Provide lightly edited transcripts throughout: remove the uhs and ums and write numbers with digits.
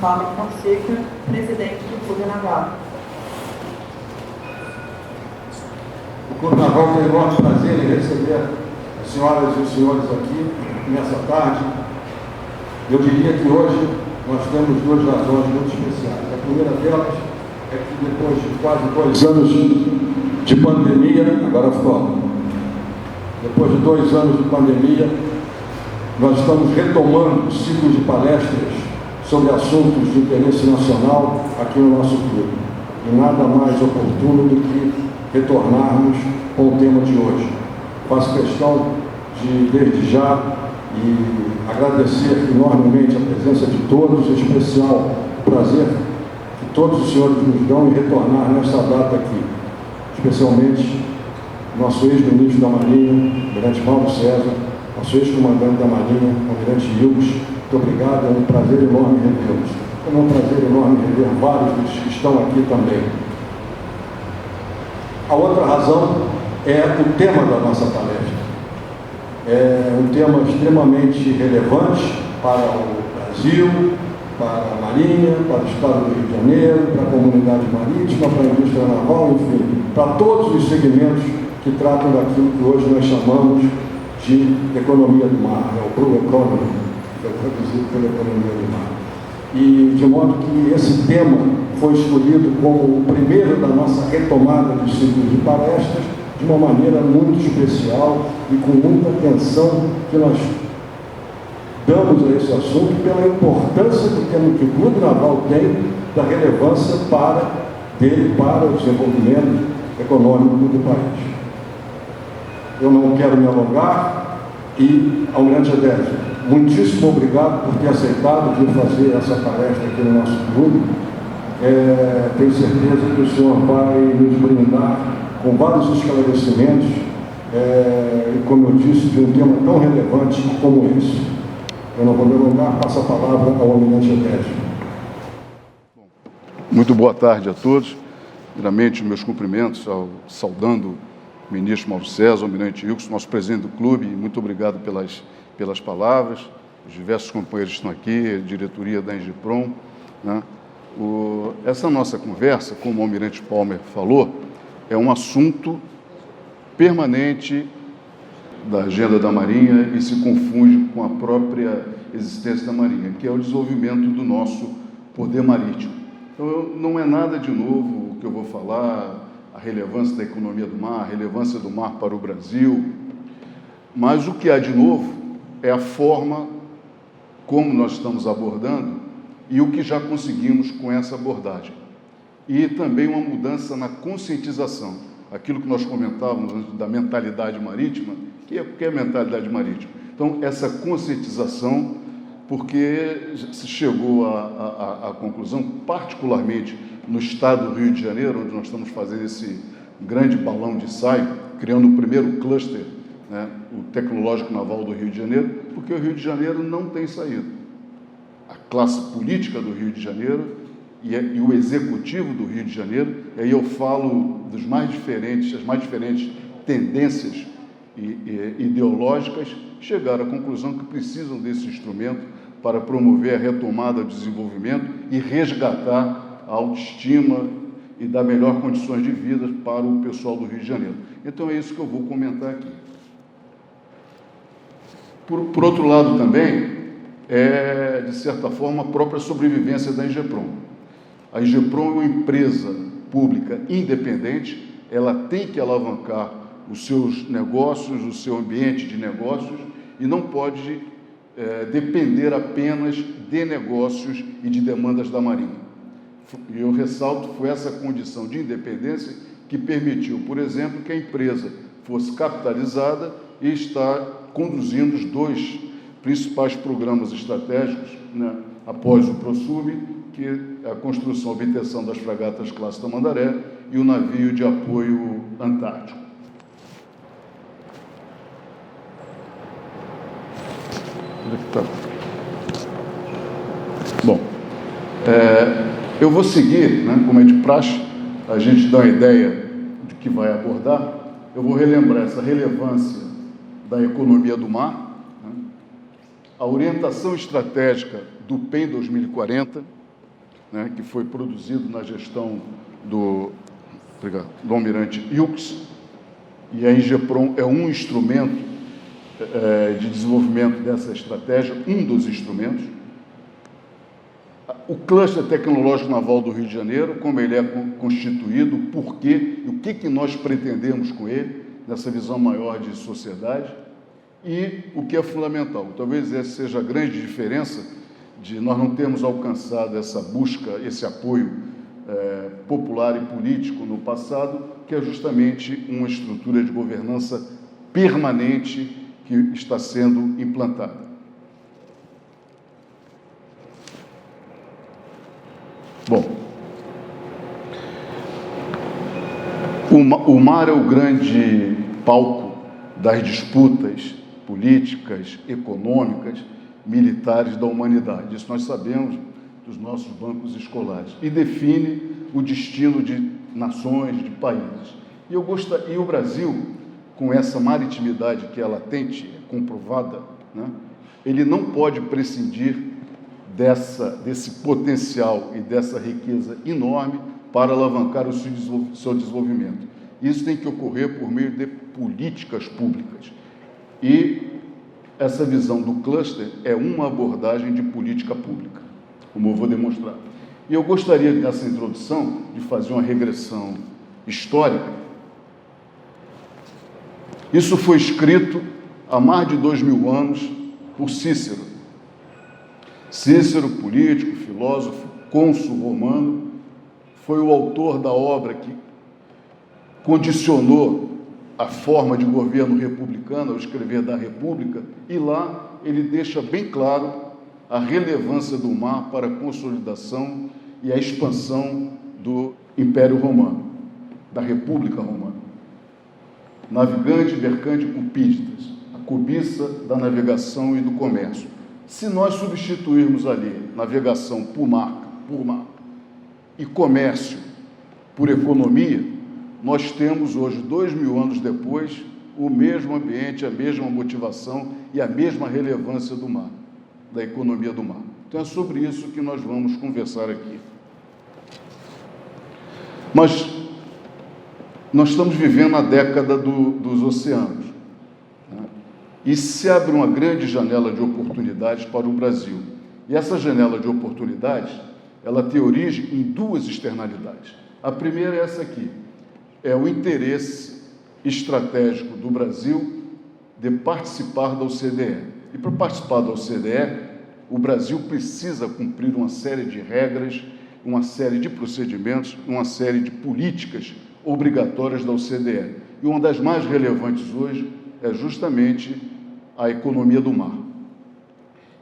Palmer Fonseca, presidente do Clube Naval. O Clube Naval tem enorme prazer em receber as senhoras e os senhores aqui nessa tarde. Eu diria que hoje nós temos duas razões muito especiais. A primeira delas é que depois de quase 2 anos de pandemia, agora fora, depois de 2 anos de pandemia, nós estamos retomando ciclos de palestras sobre assuntos de interesse nacional aqui no nosso clube. E nada mais oportuno do que retornarmos com o tema de hoje. Faço questão de, desde já, e agradecer enormemente a presença de todos, em especial o prazer que todos os senhores nos dão em retornar nesta data aqui, especialmente nosso ex-ministro da Marinha, Almirante Mauro César, nosso ex-comandante da Marinha, Almirante Ilves. Muito obrigado, é um prazer enorme revê-los. É um prazer enorme rever vários dos que estão aqui também. A outra razão é o tema da nossa palestra. É um tema extremamente relevante para o Brasil, para a Marinha, para o Estado do Rio de Janeiro, para a comunidade marítima, para a indústria naval, enfim, para todos os segmentos que tratam daquilo que hoje nós chamamos de economia do mar, é o Blue Economy, que é traduzido pela economia do mar. E de modo que esse tema foi escolhido como o primeiro da nossa retomada dos ciclos de palestras, de uma maneira muito especial e com muita atenção que nós damos a esse assunto pela importância que o Clube Naval tem da relevância dele para o desenvolvimento econômico do país. Eu não quero me alongar e, Almirante Adésio, muitíssimo obrigado por ter aceitado vir fazer essa palestra aqui no nosso clube. Tenho certeza que o senhor vai nos brindar com vários esclarecimentos e, como eu disse, de um tema tão relevante como esse. Eu não vou me alongar, passo a palavra ao Almirante Adésio. Muito boa tarde a todos. Primeiramente, meus cumprimentos saudando o ministro Mauro César, o Almirante Ilves, nosso presidente do clube. Muito obrigado pelas palavras. Os diversos companheiros que estão aqui, a diretoria da Engeprom, né? Essa nossa conversa, como o Almirante Palmer falou, é um assunto permanente da agenda da Marinha e se confunde com a própria existência da Marinha, que é o desenvolvimento do nosso poder marítimo. Então, não é nada de novo o que eu vou falar, a relevância da economia do mar, a relevância do mar para o Brasil, mas o que há de novo é a forma como nós estamos abordando e o que já conseguimos com essa abordagem. E também uma mudança na conscientização, aquilo que nós comentávamos antes da mentalidade marítima, que é a mentalidade marítima. Então, essa conscientização, porque se chegou à conclusão, particularmente no estado do Rio de Janeiro, onde nós estamos fazendo esse grande balão de ensaio, criando o primeiro cluster, né, o Tecnológico Naval do Rio de Janeiro, porque o Rio de Janeiro não tem saída. A classe política do Rio de Janeiro e o executivo do Rio de Janeiro, e aí eu falo das mais diferentes tendências ideológicas, chegaram à conclusão que precisam desse instrumento para promover a retomada do desenvolvimento e resgatar a autoestima e dar melhores condições de vida para o pessoal do Rio de Janeiro. Então é isso que eu vou comentar aqui. Por outro lado também, de certa forma, a própria sobrevivência da Engeprom. A Engeprom é uma empresa pública independente, ela tem que alavancar os seus negócios, o seu ambiente de negócios, e não pode depender apenas de negócios e de demandas da Marinha. E eu ressalto, foi essa condição de independência que permitiu, por exemplo, que a empresa fosse capitalizada e está conduzindo os 2 principais programas estratégicos, né, após o ProSub, que é a construção e obtenção das fragatas classe Tamandaré e o navio de apoio antártico. Bom, eu vou seguir, né, como é de praxe, a gente dá uma ideia de que vai abordar. Eu vou relembrar essa relevância da economia do mar, né, a orientação estratégica do PEN 2040, né, que foi produzido na gestão do almirante Hughes, e a Ingeprom é um instrumento de desenvolvimento dessa estratégia, um dos instrumentos. O Cluster Tecnológico Naval do Rio de Janeiro, como ele é constituído, por quê, e o que nós pretendemos com ele, nessa visão maior de sociedade, e o que é fundamental. Talvez essa seja a grande diferença de nós não termos alcançado essa busca, esse apoio popular e político no passado, que é justamente uma estrutura de governança permanente que está sendo implantada. Bom, o mar é o grande palco das disputas políticas, econômicas, militares da humanidade. Isso nós sabemos dos nossos bancos escolares. E define o destino de nações, de países. E o Brasil, com essa maritimidade que é latente, é comprovada, né, ele não pode prescindir desse potencial e dessa riqueza enorme para alavancar o seu desenvolvimento. Isso tem que ocorrer por meio de políticas públicas. E essa visão do cluster é uma abordagem de política pública, como eu vou demonstrar. E eu gostaria, nessa introdução, de fazer uma regressão histórica. Isso foi escrito há mais de 2000 anos por Cícero. Cícero, político, filósofo, cônsul romano, foi o autor da obra que condicionou a forma de governo republicano ao escrever da República, e lá ele deixa bem claro a relevância do mar para a consolidação e a expansão do Império Romano, da República Romana. Navegante, mercante, cupíditas, a cobiça da navegação e do comércio. Se nós substituirmos ali navegação por mar e comércio por economia, nós temos hoje, 2000 anos depois, o mesmo ambiente, a mesma motivação e a mesma relevância do mar, da economia do mar. Então é sobre isso que nós vamos conversar aqui. Mas nós estamos vivendo a década dos oceanos, né? E se abre uma grande janela de oportunidades para o Brasil. E essa janela de oportunidades, ela tem origem em duas externalidades. A primeira é essa aqui, é o interesse estratégico do Brasil de participar da OCDE. E para participar da OCDE, o Brasil precisa cumprir uma série de regras, uma série de procedimentos, uma série de políticas obrigatórias da OCDE. E uma das mais relevantes hoje é justamente a economia do mar.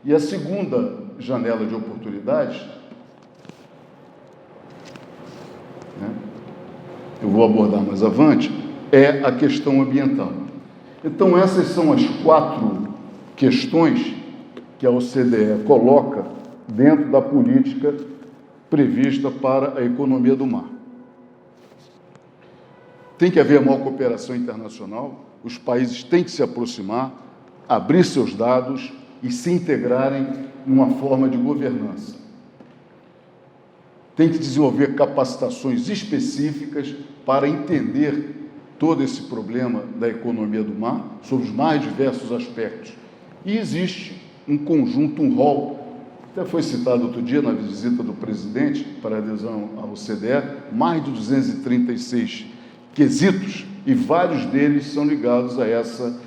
E a segunda janela de oportunidades, né, eu vou abordar mais avante, é a questão ambiental. Então, essas são as 4 questões que a OCDE coloca dentro da política prevista para a economia do mar. Tem que haver maior cooperação internacional, os países têm que se aproximar, abrir seus dados e se integrarem numa forma de governança. Tem que desenvolver capacitações específicas para entender todo esse problema da economia do mar, sobre os mais diversos aspectos. E existe um conjunto, um rol, até foi citado outro dia na visita do presidente para a adesão à OCDE, mais de 236 quesitos, e vários deles são ligados a essa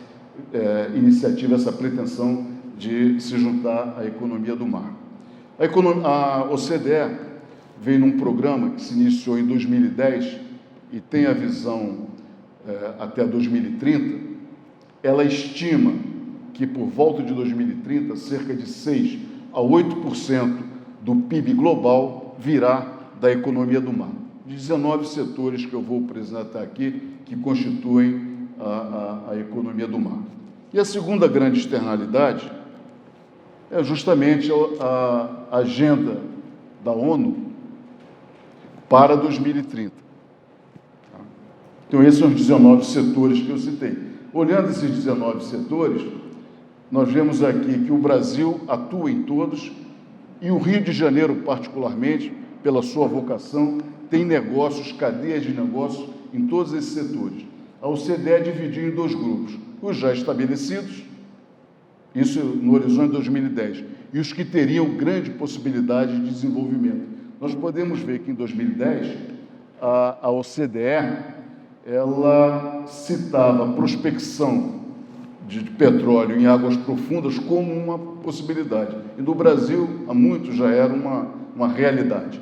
iniciativa, essa pretensão de se juntar à economia do mar. A OCDE veio num programa que se iniciou em 2010 e tem a visão até 2030. Ela estima que por volta de 2030, cerca de 6% a 8% do PIB global virá da economia do mar. De 19 setores que eu vou apresentar aqui, que constituem a economia do mar. E a segunda grande externalidade é justamente a agenda da ONU para 2030. Então, esses são os 19 setores que eu citei. Olhando esses 19 setores, nós vemos aqui que o Brasil atua em todos, e o Rio de Janeiro, particularmente, pela sua vocação, tem negócios, cadeias de negócios em todos esses setores. A OCDE dividiu em 2 grupos, os já estabelecidos, isso no horizonte de 2010, e os que teriam grande possibilidade de desenvolvimento. Nós podemos ver que em 2010, a OCDE, ela citava a prospecção de petróleo em águas profundas como uma possibilidade. E no Brasil, há muito já era uma realidade.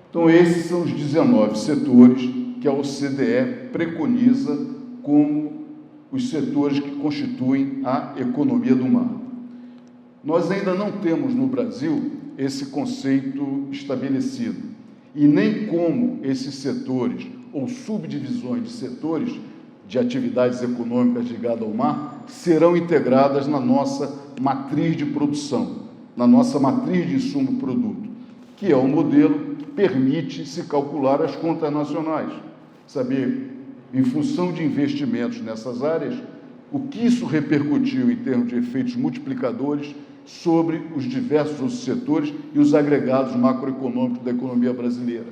Então, esses são os 19 setores que a OCDE preconiza como os setores que constituem a economia do mar. Nós ainda não temos no Brasil esse conceito estabelecido, e nem como esses setores ou subdivisões de setores de atividades econômicas ligadas ao mar serão integradas na nossa matriz de produção, na nossa matriz de insumo-produto, que é um modelo que permite se calcular as contas nacionais, saber, em função de investimentos nessas áreas, o que isso repercutiu em termos de efeitos multiplicadores sobre os diversos outros setores e os agregados macroeconômicos da economia brasileira.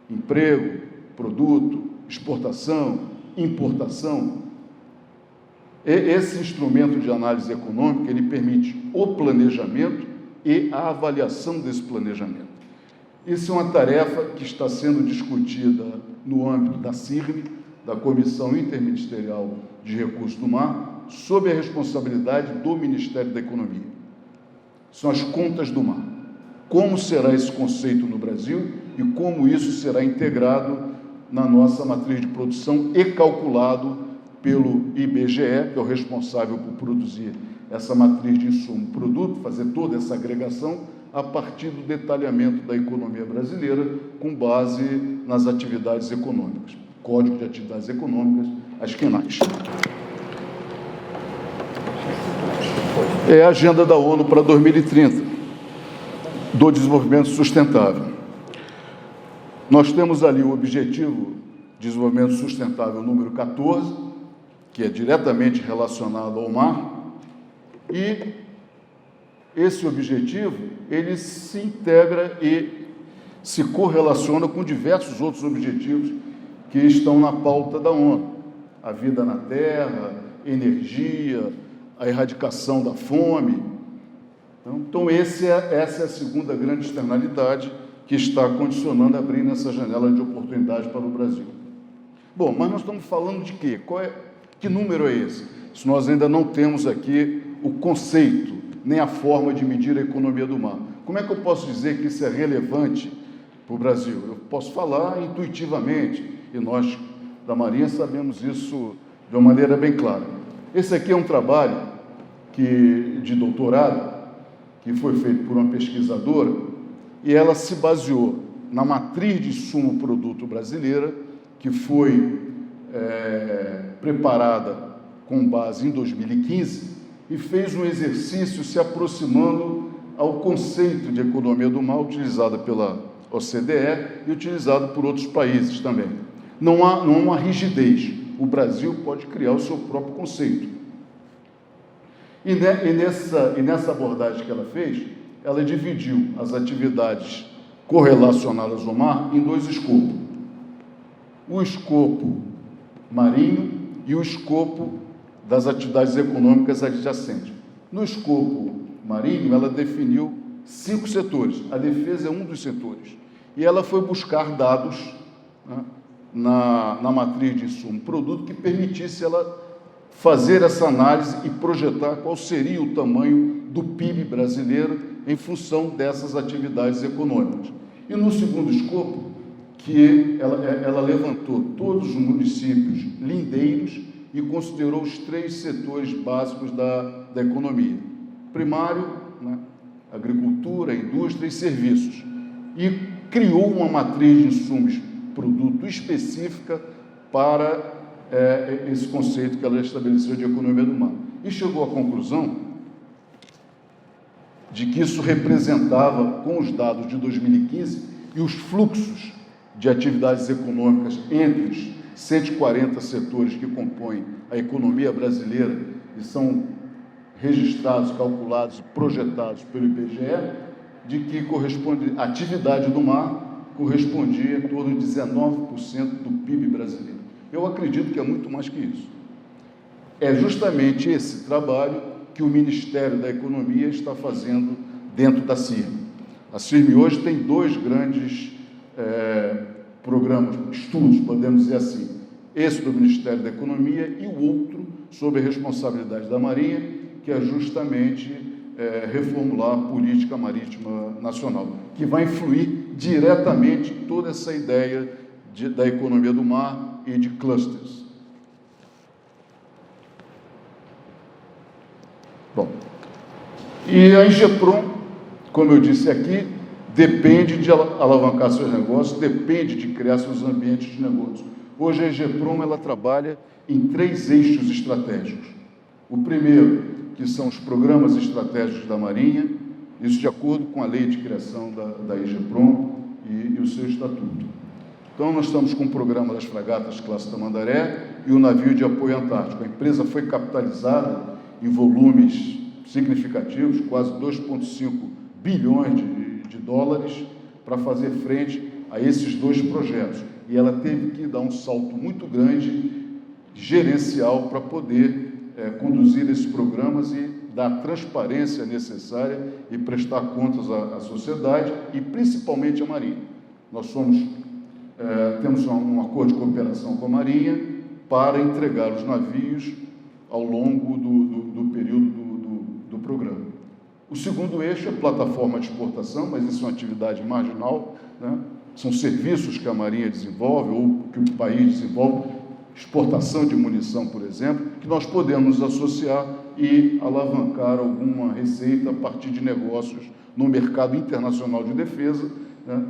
Emprego, produto, exportação, importação. Esse instrumento de análise econômica, ele permite o planejamento e a avaliação desse planejamento. Isso é uma tarefa que está sendo discutida no âmbito da CIRM, da Comissão Interministerial de Recursos do Mar, sob a responsabilidade do Ministério da Economia. São as contas do mar. Como será esse conceito no Brasil e como isso será integrado na nossa matriz de produção e calculado pelo IBGE, que é o responsável por produzir essa matriz de insumo-produto, fazer toda essa agregação a partir do detalhamento da economia brasileira com base nas atividades econômicas. Código de Atividades Econômicas, as QNAEs. É a agenda da ONU para 2030, do desenvolvimento sustentável. Nós temos ali o objetivo de desenvolvimento sustentável número 14, que é diretamente relacionado ao mar, e esse objetivo, ele se integra e se correlaciona com diversos outros objetivos que estão na pauta da ONU. A vida na Terra, energia, a erradicação da fome. Então essa é a segunda grande externalidade que está condicionando, abrindo essa janela de oportunidade para o Brasil. Bom, mas nós estamos falando de quê? Que número é esse? Se nós ainda não temos aqui o conceito, nem a forma de medir a economia do mar. Como é que eu posso dizer que isso é relevante para o Brasil? Eu posso falar intuitivamente, e nós da Marinha sabemos isso de uma maneira bem clara. Esse aqui é um trabalho de doutorado que foi feito por uma pesquisadora e ela se baseou na matriz de insumo-produto brasileira, que foi preparada com base em 2015 e fez um exercício se aproximando ao conceito de economia do mar utilizado pela OCDE e utilizado por outros países também. Não há uma rigidez. O Brasil pode criar o seu próprio conceito. E nessa abordagem que ela fez, ela dividiu as atividades correlacionadas ao mar em 2 escopos. O escopo marinho e o escopo das atividades econômicas adjacentes. No escopo marinho, ela definiu 5 setores. A defesa é um dos setores. E ela foi buscar dados, né, na matriz de insumo-produto que permitisse ela fazer essa análise e projetar qual seria o tamanho do PIB brasileiro em função dessas atividades econômicas. E no segundo escopo, que ela levantou todos os municípios lindeiros e considerou os 3 setores básicos da economia. Primário, né, agricultura, indústria e serviços. E criou uma matriz de insumos-produto específica para esse conceito que ela estabeleceu de economia do mar. E chegou à conclusão de que isso representava, com os dados de 2015 e os fluxos de atividades econômicas entre os 140 setores que compõem a economia brasileira e são registrados, calculados e projetados pelo IBGE, de que a atividade do mar correspondia em torno de 19% do PIB brasileiro. Eu acredito que é muito mais que isso. É justamente esse trabalho que o Ministério da Economia está fazendo dentro da CIRM. A CIRM hoje tem dois grandes programas, estudos, podemos dizer assim, esse do Ministério da Economia e o outro sob a responsabilidade da Marinha, que é justamente reformular a política marítima nacional, que vai influir diretamente toda essa ideia da economia do mar e de clusters. Bom, e a Ingeprom, como eu disse aqui, depende de alavancar seus negócios, depende de criar seus ambientes de negócio. Hoje a Ingeprom ela trabalha em 3 eixos estratégicos. O primeiro, que são os programas estratégicos da Marinha, isso de acordo com a lei de criação da Ingeprom e o seu estatuto. Então, nós estamos com o programa das fragatas classe Tamandaré e o navio de apoio antártico. A empresa foi capitalizada em volumes significativos, quase 2,5 bilhões de dólares, para fazer frente a esses 2 projetos. E ela teve que dar um salto muito grande, gerencial, para poder conduzir esses programas e dar a transparência necessária e prestar contas à sociedade e principalmente à Marinha. Nós temos um acordo de cooperação com a Marinha para entregar os navios ao longo do período do programa. O segundo eixo é plataforma de exportação, mas isso é uma atividade marginal, né? São serviços que a Marinha desenvolve ou que o país desenvolve, exportação de munição, por exemplo, que nós podemos associar e alavancar alguma receita a partir de negócios no mercado internacional de defesa, né?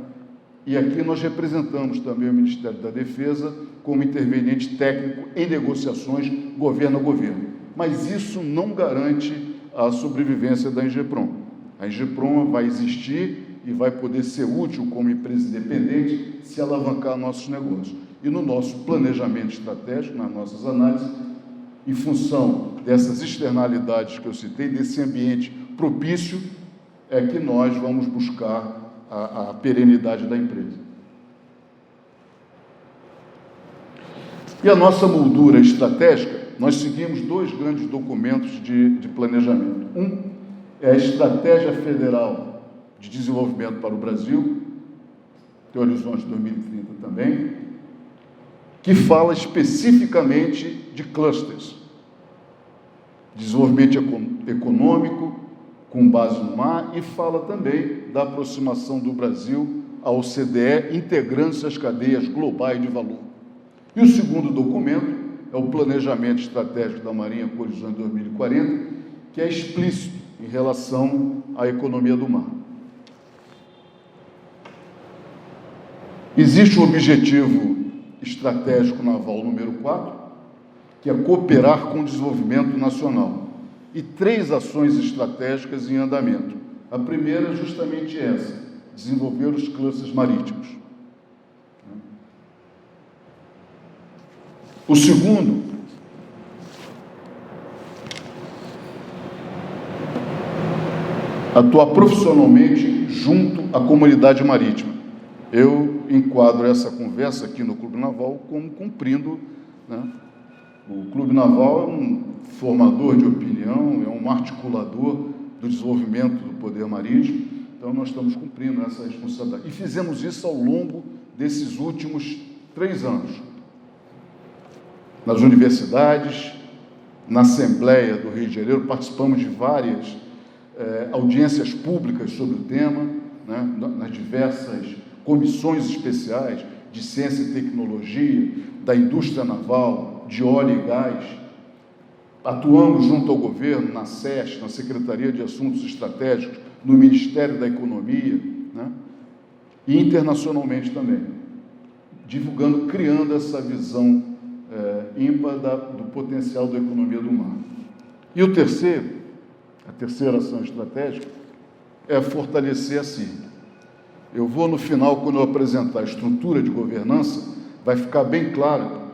E aqui nós representamos também o Ministério da Defesa como interveniente técnico em negociações governo a governo. Mas isso não garante a sobrevivência da Ingeprom. A Ingeprom vai existir e vai poder ser útil como empresa independente se alavancar nossos negócios. E no nosso planejamento estratégico, nas nossas análises, em função dessas externalidades que eu citei, desse ambiente propício, é que nós vamos buscar a perenidade da empresa. E a nossa moldura estratégica, nós seguimos 2 grandes documentos de planejamento. Um é a Estratégia Federal de Desenvolvimento para o Brasil, tem Horizonte 2030 também, que fala especificamente de clusters, desenvolvimento econômico com base no mar, e fala também da aproximação do Brasil à OCDE, integrando-se às cadeias globais de valor. E o segundo documento é o Planejamento Estratégico da Marinha com Horizonte 2040, que é explícito em relação à economia do mar. Existe o objetivo estratégico naval número 4, que é cooperar com o desenvolvimento nacional, e 3 ações estratégicas em andamento. A primeira é justamente essa, desenvolver os clusters marítimos. O segundo atuar profissionalmente junto à comunidade marítima. Eu enquadro essa conversa aqui no Clube Naval como cumprindo, né? O Clube Naval é um formador de opinião, é um articulador do desenvolvimento do poder marítimo, então nós estamos cumprindo essa responsabilidade. E fizemos isso ao longo desses últimos 3 anos. Nas universidades, na Assembleia do Rio de Janeiro, participamos de várias audiências públicas sobre o tema, né, nas diversas comissões especiais de ciência e tecnologia, da indústria naval, de óleo e gás. Atuamos junto ao governo, na SESC, na Secretaria de Assuntos Estratégicos, no Ministério da Economia, né, e internacionalmente também, divulgando, criando essa visão ímpar do potencial da economia do mar. E o terceiro, a terceira ação estratégica, é fortalecer a CIRM. Eu vou, no final, quando eu apresentar a estrutura de governança, vai ficar bem claro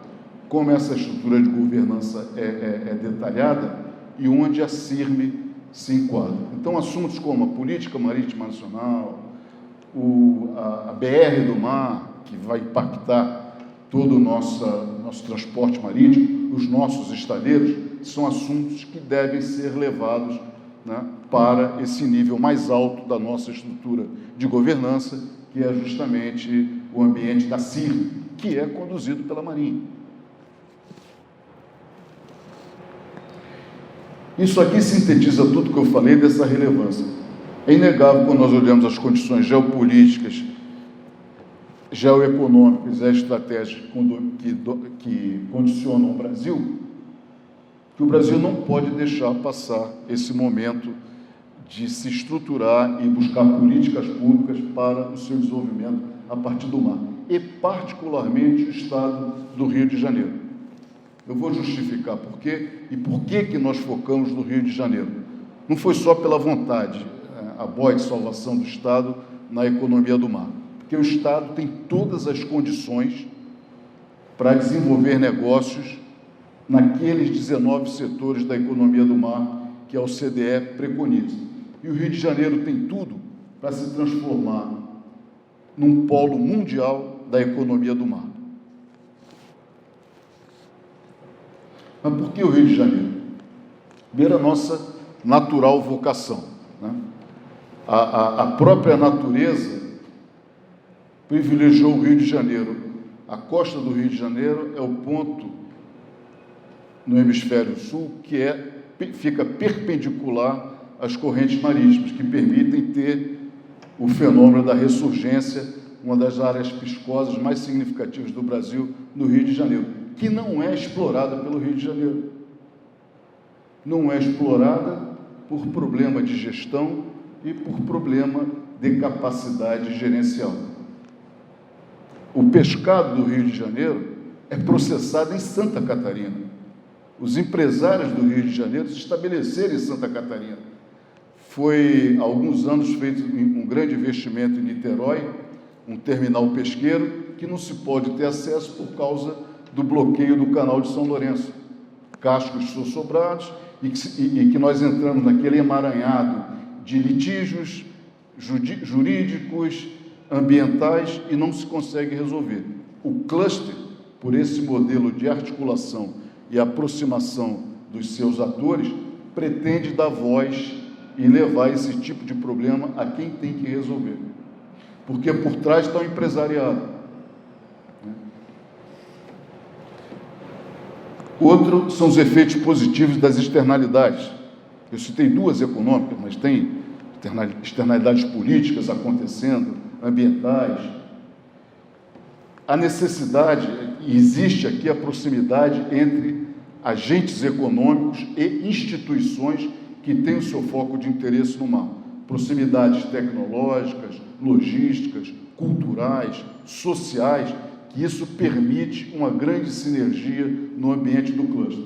como essa estrutura de governança é detalhada e onde a CIRM se enquadra. Então, assuntos como a política marítima nacional, a BR do mar, que vai impactar todo o nosso transporte marítimo, os nossos estaleiros, são assuntos que devem ser levados, né, para esse nível mais alto da nossa estrutura de governança, que é justamente o ambiente da CIR, que é conduzido pela Marinha. Isso aqui sintetiza tudo que eu falei dessa relevância. É inegável, quando nós olhamos as condições geopolíticas, geoeconômicas e estratégicas que condicionam o Brasil, que o Brasil não pode deixar passar esse momento de se estruturar e buscar políticas públicas para o seu desenvolvimento a partir do mar, e particularmente o Estado do Rio de Janeiro. Eu vou justificar por quê e por que nós focamos no Rio de Janeiro. Não foi só pela vontade, a boia de salvação do Estado na economia do mar, porque o Estado tem todas as condições para desenvolver negócios naqueles 19 setores da economia do mar que a OCDE preconiza. E o Rio de Janeiro tem tudo para se transformar num polo mundial da economia do mar. Mas por que o Rio de Janeiro? Primeiro, a nossa natural vocação, né? A própria natureza privilegiou o Rio de Janeiro. A costa do Rio de Janeiro é o ponto no hemisfério sul que fica perpendicular às correntes marítimas, que permitem ter o fenômeno da ressurgência, uma das áreas piscosas mais significativas do Brasil, no Rio de Janeiro, que não é explorada pelo Rio de Janeiro. Não é explorada por problema de gestão e por problema de capacidade gerencial. O pescado do Rio de Janeiro é processado em Santa Catarina. Os empresários do Rio de Janeiro se estabeleceram em Santa Catarina. Foi, há alguns anos, feito um grande investimento em Niterói, um terminal pesqueiro, que não se pode ter acesso por causa do bloqueio do canal de São Lourenço. Cascos sobrados, e que nós entramos naquele emaranhado de litígios jurídicos, ambientais, e não se consegue resolver. O cluster, por esse modelo de articulação e aproximação dos seus atores, pretende dar voz e levar esse tipo de problema a quem tem que resolver. Porque por trás está o empresariado. Outro são os efeitos positivos das externalidades. Eu citei duas econômicas, mas tem externalidades políticas acontecendo, ambientais. A necessidade, e existe aqui a proximidade entre agentes econômicos e instituições que têm o seu foco de interesse no mar. Proximidades tecnológicas, logísticas, culturais, sociais, que isso permite uma grande sinergia no ambiente do cluster.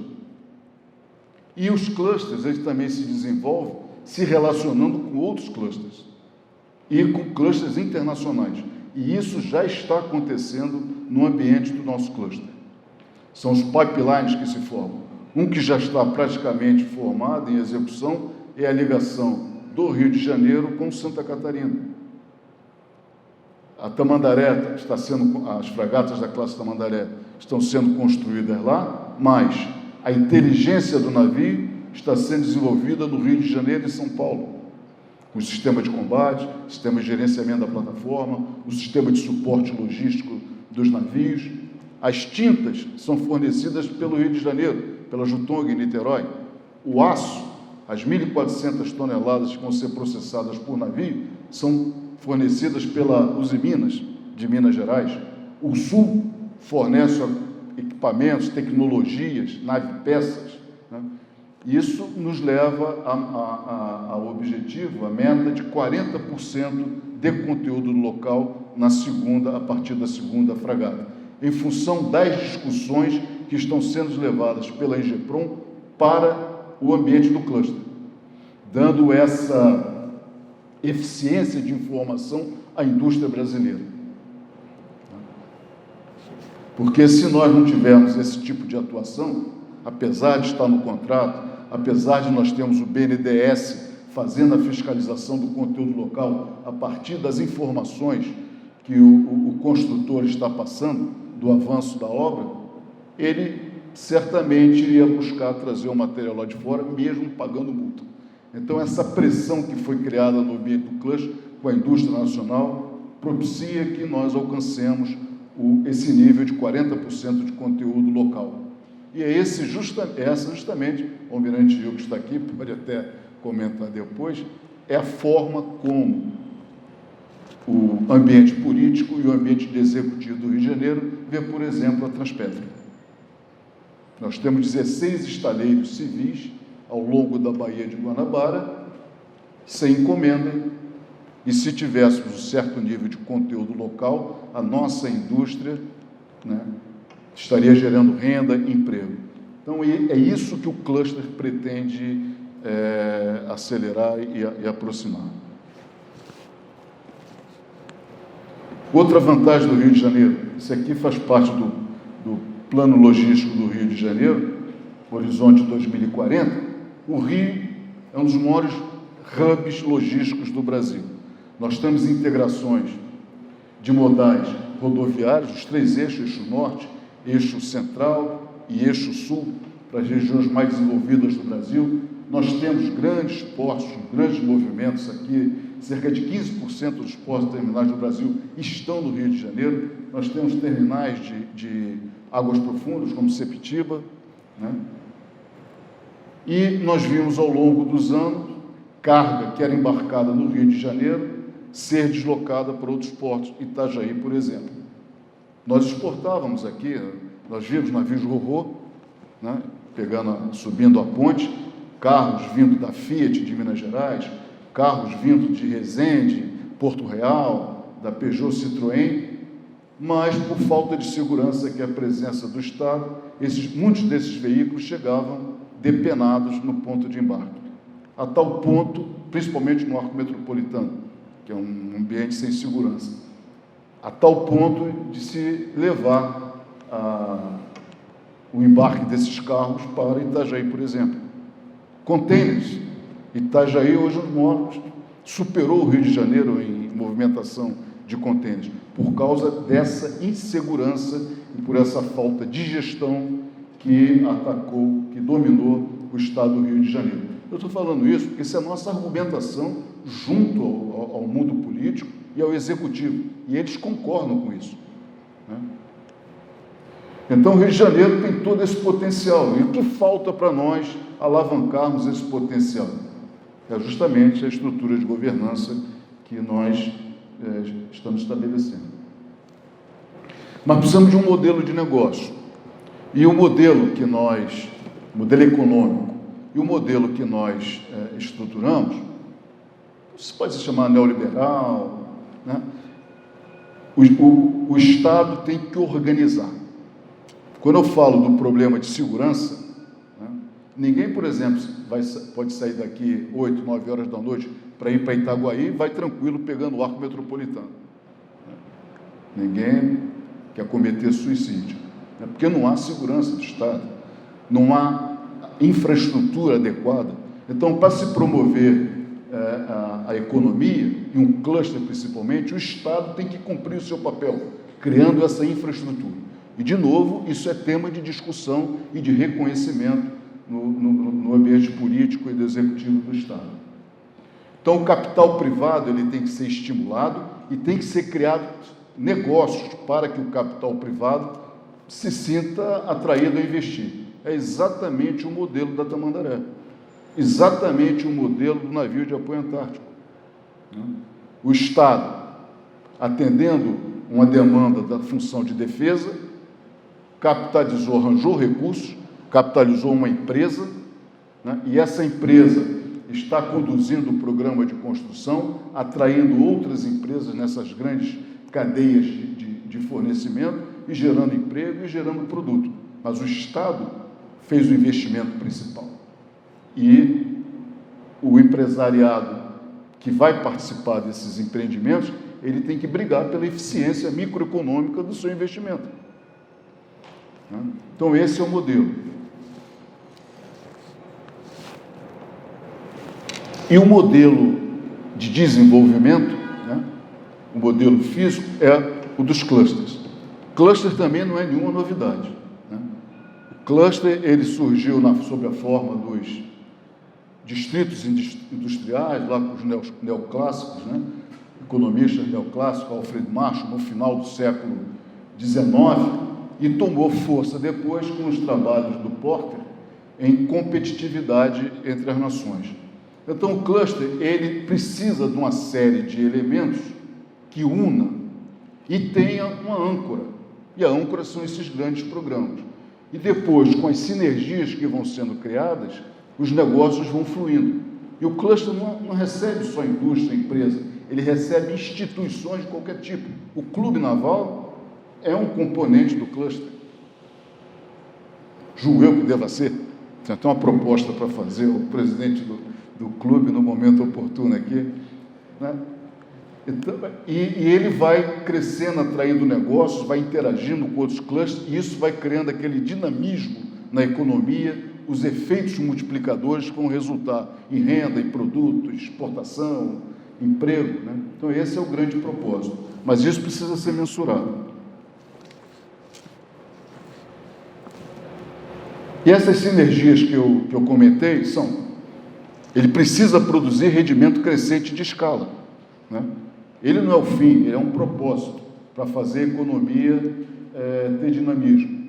E os clusters, eles também se desenvolvem se relacionando com outros clusters e com clusters internacionais. E isso já está acontecendo no ambiente do nosso cluster. São os pipelines que se formam. Um que já está praticamente formado, em execução, é a ligação do Rio de Janeiro com Santa Catarina. A Tamandaré está sendo, as fragatas da classe Tamandaré estão sendo construídas lá, mas a inteligência do navio está sendo desenvolvida no Rio de Janeiro e São Paulo, com o sistema de combate, sistema de gerenciamento da plataforma, o sistema de suporte logístico dos navios. As tintas são fornecidas pelo Rio de Janeiro, pela Jutong em Niterói. O aço, as 1.400 toneladas que vão ser processadas por navio, são fornecidas pela Usiminas, de Minas Gerais. O Sul fornece equipamentos, tecnologias, nave-peças, né? Isso nos leva ao objetivo, a meta de 40% de conteúdo local a partir da segunda fragata, em função das discussões que estão sendo levadas pela Ingeprom para o ambiente do cluster, dando essa eficiência de informação à indústria brasileira. Porque se nós não tivermos esse tipo de atuação, apesar de estar no contrato, apesar de nós termos o BNDES fazendo a fiscalização do conteúdo local a partir das informações que o construtor está passando do avanço da obra, ele certamente iria buscar trazer o material lá de fora, mesmo pagando multa. Então, essa pressão que foi criada no ambiente do cluster com a indústria nacional propicia que nós alcancemos esse nível de 40% de conteúdo local. E é essa justamente, o almirante Hugo está aqui, pode até comentar depois, é a forma como o ambiente político e o ambiente de executivo do Rio de Janeiro vê, por exemplo, a Transpetro. Nós temos 16 estaleiros civis ao longo da Baía de Guanabara, sem encomenda, e se tivéssemos um certo nível de conteúdo local, a nossa indústria, né, estaria gerando renda e emprego. Então, é isso que o cluster pretende acelerar e aproximar. Outra vantagem do Rio de Janeiro, isso aqui faz parte do plano logístico do Rio de Janeiro, Horizonte 2040, o Rio é um dos maiores hubs logísticos do Brasil. Nós temos integrações de modais rodoviários, os 3 eixos, eixo norte, eixo central e eixo sul, para as regiões mais desenvolvidas do Brasil. Nós temos grandes portos, grandes movimentos aqui, cerca de 15% dos portos terminais do Brasil estão no Rio de Janeiro. Nós temos terminais de águas profundas, como Sepetiba, né? E nós vimos ao longo dos anos carga que era embarcada no Rio de Janeiro ser deslocada para outros portos, Itajaí, por exemplo. Nós exportávamos aqui, nós vimos navios ro-ro, né, subindo a ponte, carros vindo da Fiat de Minas Gerais, carros vindo de Resende, Porto Real, da Peugeot Citroën, mas por falta de segurança, que é a presença do Estado, muitos desses veículos chegavam depenados no ponto de embarque. A tal ponto, principalmente no arco metropolitano, que é um ambiente sem segurança, a tal ponto de se levar o embarque desses carros para Itajaí, por exemplo. Containers. Itajaí hoje superou o Rio de Janeiro em movimentação de contêineres, por causa dessa insegurança e por essa falta de gestão que atacou, que dominou o estado do Rio de Janeiro. Eu estou falando isso porque essa é a nossa argumentação junto ao mundo político e ao executivo, e eles concordam com isso, né? Então, o Rio de Janeiro tem todo esse potencial, e o que falta para nós alavancarmos esse potencial? É justamente a estrutura de governança que nós estamos estabelecendo. Mas precisamos de um modelo de negócio. E o modelo econômico, e o modelo que nós estruturamos, isso pode se chamar neoliberal, né? O Estado tem que organizar. Quando eu falo do problema de segurança, né, ninguém, por exemplo, pode sair daqui 8, 9 horas da noite para ir para Itaguaí e vai tranquilo pegando o arco metropolitano. Ninguém quer cometer suicídio, né, porque não há segurança do Estado, não há infraestrutura adequada. Então, para se promover a economia, e um cluster principalmente, o Estado tem que cumprir o seu papel, criando essa infraestrutura. E, de novo, isso é tema de discussão e de reconhecimento no ambiente político e do executivo do Estado. Então, o capital privado ele tem que ser estimulado e tem que ser criado negócios para que o capital privado se sinta atraído a investir. É exatamente o modelo da Tamandaré, exatamente o modelo do navio de apoio antártico. O Estado, atendendo uma demanda da função de defesa, capitalizou, arranjou recursos, capitalizou uma empresa, né, e essa empresa está conduzindo o programa de construção, atraindo outras empresas nessas grandes cadeias de fornecimento e gerando emprego e gerando produto. Mas o Estado fez o investimento principal. E o empresariado que vai participar desses empreendimentos, ele tem que brigar pela eficiência microeconômica do seu investimento. Então, esse é o modelo. E o modelo de desenvolvimento, né, o modelo físico, é o dos clusters. Cluster também não é nenhuma novidade, né? O cluster, ele surgiu sob a forma dos distritos industriais, lá com os neoclássicos, né? Economistas neoclássicos, Alfred Marshall, no final do século XIX, e tomou força depois com os trabalhos do Porter em competitividade entre as nações. Então, o cluster, ele precisa de uma série de elementos que una e tenha uma âncora. E a âncora são esses grandes programas. E depois, com as sinergias que vão sendo criadas, os negócios vão fluindo. E o cluster não recebe só indústria, empresa, ele recebe instituições de qualquer tipo. O Clube Naval é um componente do cluster. Julgo eu que deva ser. Tem até uma proposta para fazer o presidente do clube no momento oportuno aqui, né? Então, e ele vai crescendo, atraindo negócios, vai interagindo com outros clusters, e isso vai criando aquele dinamismo na economia, os efeitos multiplicadores que vão resultar em renda, em produto, exportação, emprego, né? Então, esse é o grande propósito. Mas isso precisa ser mensurado. E essas sinergias que eu comentei são: ele precisa produzir rendimento crescente de escala, né? Ele não é o fim, ele é um propósito para fazer a economia ter dinamismo.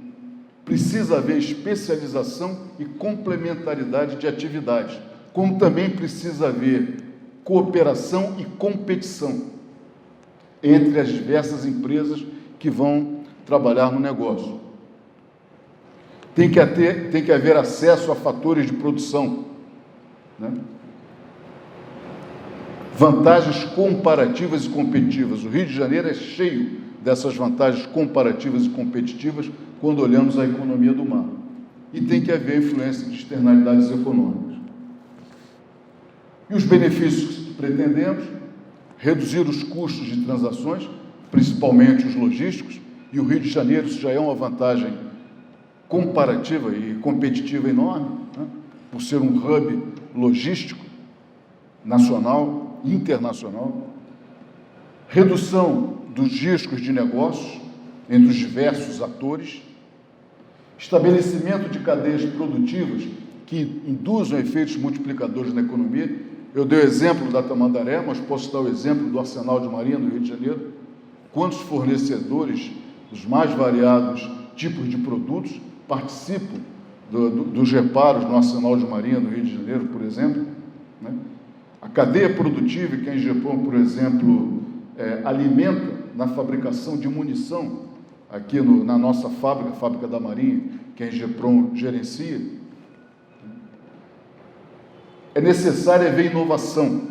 Precisa haver especialização e complementaridade de atividades, como também precisa haver cooperação e competição entre as diversas empresas que vão trabalhar no negócio. Tem que haver acesso a fatores de produção, né? Vantagens comparativas e competitivas. O Rio de Janeiro é cheio dessas vantagens comparativas e competitivas quando olhamos a economia do mar. E tem que haver influência de externalidades econômicas. E os benefícios que pretendemos? Reduzir os custos de transações, principalmente os logísticos, e o Rio de Janeiro, isso já é uma vantagem comparativa e competitiva enorme, né? Por ser um hub logístico nacional, internacional. Redução dos riscos de negócios entre os diversos atores. Estabelecimento de cadeias produtivas que induzam efeitos multiplicadores na economia. Eu dei o exemplo da Tamandaré, mas posso dar o exemplo do Arsenal de Marinha do Rio de Janeiro. Quantos fornecedores dos mais variados tipos de produtos participam dos reparos no Arsenal de Marinha do Rio de Janeiro, por exemplo, né? A cadeia produtiva que a Ingeprom, por exemplo, alimenta na fabricação de munição, aqui na nossa fábrica da Marinha, que a Ingeprom gerencia. É necessário haver inovação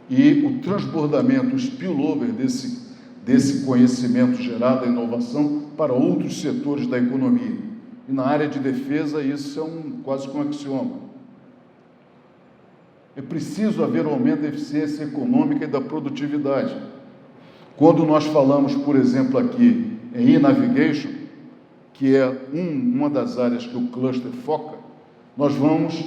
e o transbordamento, o spillover desse conhecimento gerado da inovação para outros setores da economia. E na área de defesa isso é quase que um axioma. É preciso haver um aumento da eficiência econômica e da produtividade. Quando nós falamos, por exemplo, aqui em e-navigation, que é uma das áreas que o cluster foca, nós vamos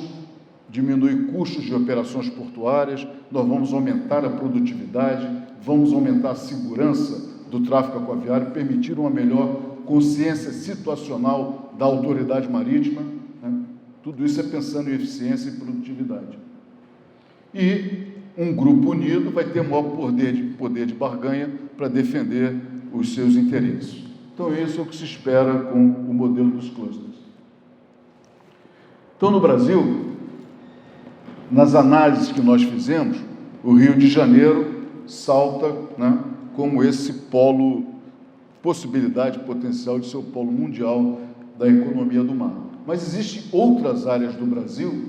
diminuir custos de operações portuárias, nós vamos aumentar a produtividade, vamos aumentar a segurança do tráfego aquaviário, permitir uma melhor consciência situacional da autoridade marítima, né? Tudo isso é pensando em eficiência e produtividade. E um grupo unido vai ter maior poder de barganha para defender os seus interesses. Então, isso é o que se espera com o modelo dos clusters. Então, no Brasil, nas análises que nós fizemos, o Rio de Janeiro salta, né, como esse polo, possibilidade potencial de ser o polo mundial da economia do mar. Mas existem outras áreas do Brasil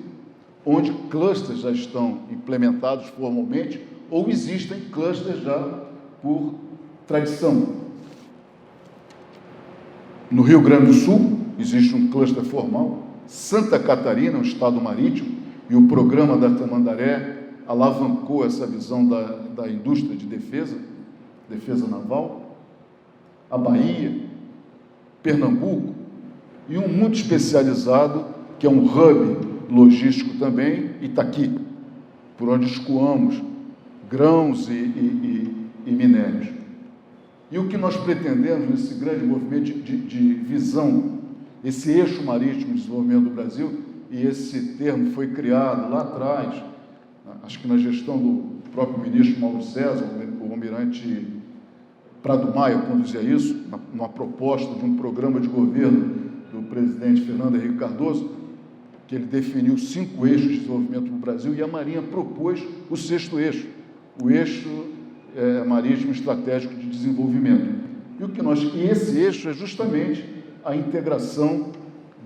onde clusters já estão implementados formalmente ou existem clusters já por tradição. No Rio Grande do Sul existe um cluster formal, Santa Catarina, um estado marítimo, e o programa da Tamandaré alavancou essa visão da indústria de defesa naval, a Bahia, Pernambuco, e um muito especializado, que é um hub logístico também, Itaqui. por onde escoamos grãos e minérios. E o que nós pretendemos nesse grande movimento de visão, esse eixo marítimo de desenvolvimento do Brasil, e esse termo foi criado lá atrás, acho que na gestão do próprio ministro Mauro César, o almirante Prado Maia conduzia isso, numa proposta de um programa de governo do presidente Fernando Henrique Cardoso, que ele definiu 5 eixos de desenvolvimento no Brasil, e a Marinha propôs o 6º eixo, o eixo marítimo estratégico de desenvolvimento. E esse eixo é justamente a integração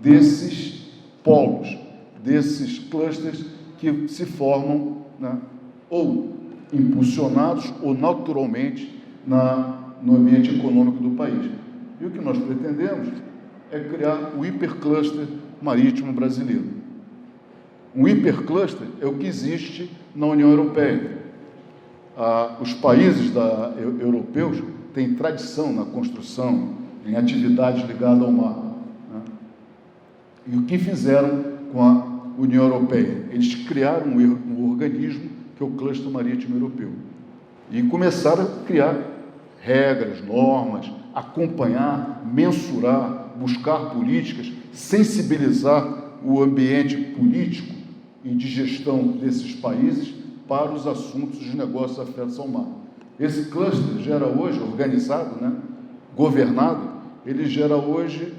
desses polos, desses clusters que se formam, né, ou impulsionados ou naturalmente no ambiente econômico do país. E o que nós pretendemos é criar o hipercluster marítimo brasileiro. Um hipercluster é o que existe na União Europeia. Os países europeus têm tradição na construção, em atividades ligadas ao mar, né? E o que fizeram com a União Europeia? Eles criaram um organismo que é o Cluster Marítimo Europeu. E começaram a criar regras, normas, acompanhar, mensurar, buscar políticas, sensibilizar o ambiente político e de gestão desses países para os assuntos de negócios afetos ao mar. Esse cluster gera hoje, organizado, né, governado, ele gera hoje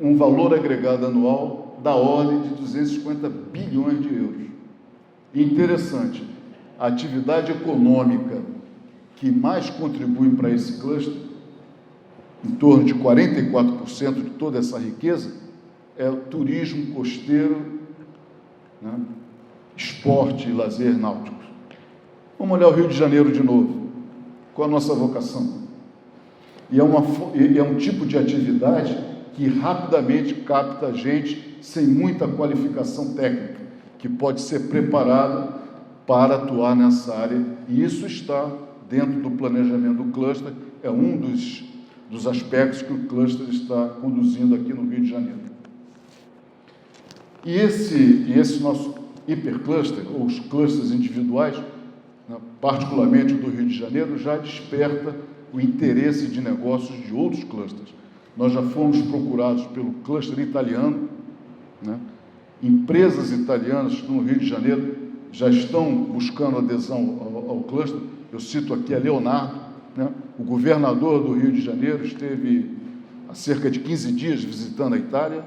um valor agregado anual da ordem de 250 bilhões de euros. E interessante, a atividade econômica que mais contribui para esse cluster, em torno de 44% de toda essa riqueza, é o turismo costeiro, né, esporte e lazer náutico. Vamos olhar o Rio de Janeiro de novo. Qual a nossa vocação? E é um tipo de atividade que rapidamente capta gente sem muita qualificação técnica, que pode ser preparada para atuar nessa área. E isso está dentro do planejamento do cluster, é um dos aspectos que o cluster está conduzindo aqui no Rio de Janeiro. E esse nosso hipercluster, ou os clusters individuais, né, particularmente o do Rio de Janeiro, já desperta o interesse de negócios de outros clusters. Nós já fomos procurados pelo cluster italiano, né? Empresas italianas no Rio de Janeiro já estão buscando adesão ao cluster. Eu cito aqui a Leonardo, né? O governador do Rio de Janeiro esteve há cerca de 15 dias visitando a Itália,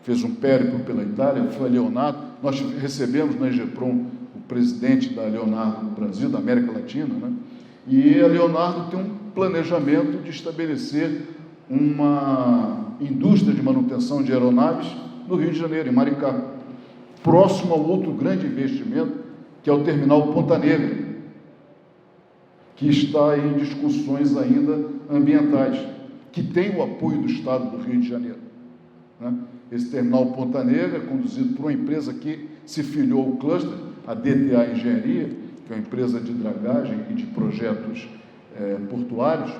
fez um périplo pela Itália, foi a Leonardo. Nós recebemos na EGEPROM o presidente da Leonardo no Brasil, da América Latina, né? E a Leonardo tem um planejamento de estabelecer uma indústria de manutenção de aeronaves no Rio de Janeiro, em Maricá, próximo ao outro grande investimento, que é o terminal Ponta Negra, que está em discussões ainda ambientais, que tem o apoio do Estado do Rio de Janeiro, né? Esse terminal Ponta Negra é conduzido por uma empresa que se filiou ao cluster, a DTA Engenharia, que é uma empresa de dragagem e de projetos portuários.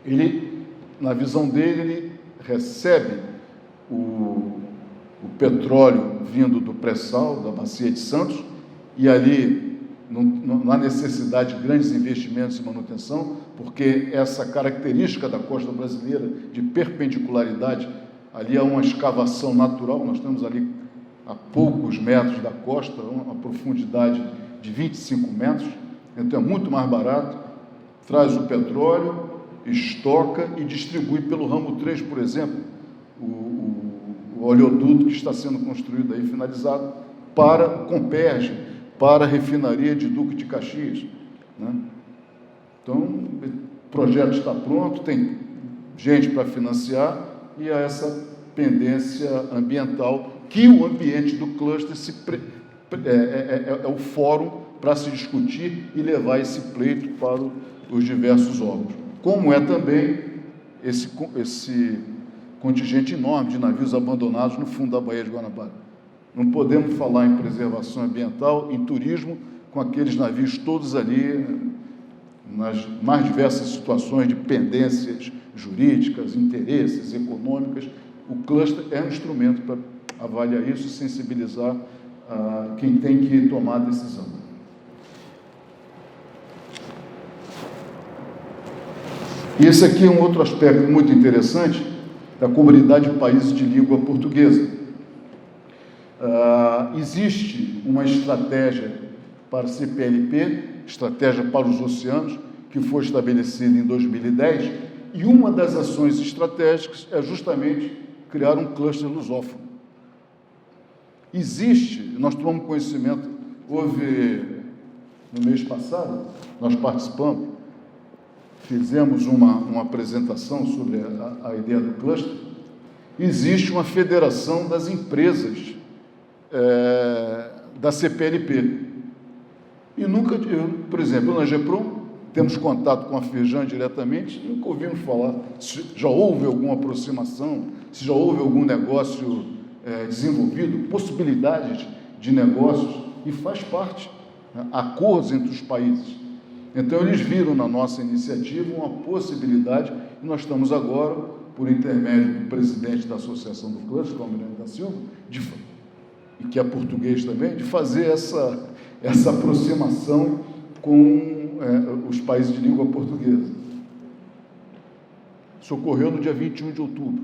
Ele, na visão dele, ele recebe o petróleo vindo do pré-sal, da Bacia de Santos, e ali não há necessidade de grandes investimentos em manutenção, porque essa característica da costa brasileira de perpendicularidade, ali há uma escavação natural, nós estamos ali a poucos metros da costa, uma profundidade de 25 metros, então é muito mais barato, traz o petróleo, estoca e distribui pelo ramo 3, por exemplo, o oleoduto que está sendo construído aí, finalizado, para o Comperj, para a refinaria de Duque de Caxias, né? Então, o projeto está pronto, tem gente para financiar e há essa pendência ambiental que o ambiente do cluster é o fórum para se discutir e levar esse pleito para os diversos órgãos. Como é também esse contingente enorme de navios abandonados no fundo da Baía de Guanabara. Não podemos falar em preservação ambiental, em turismo, com aqueles navios todos ali, nas mais diversas situações de pendências jurídicas, interesses, econômicas. O cluster é um instrumento para avaliar isso e sensibilizar quem tem que tomar a decisão. E esse aqui é um outro aspecto muito interessante da comunidade de países de língua portuguesa. Existe uma estratégia para a CPLP, estratégia para os oceanos, que foi estabelecida em 2010, e uma das ações estratégicas é justamente criar um cluster lusófono. Existe, nós tomamos conhecimento, houve, no mês passado, nós participamos, fizemos uma apresentação sobre a ideia do cluster. Existe uma federação das empresas da CPLP. E nunca, por exemplo, na GEPROM, temos contato com a Firjan diretamente, nunca ouvimos falar se já houve alguma aproximação, se já houve algum negócio desenvolvido, possibilidades de negócios, e faz parte, né, acordos entre os países. Então, eles viram na nossa iniciativa uma possibilidade, e nós estamos agora, por intermédio do presidente da Associação do Cluster, que é o Almirante da Silva, e que é português também, de fazer essa aproximação com os países de língua portuguesa. Isso ocorreu no dia 21 de outubro.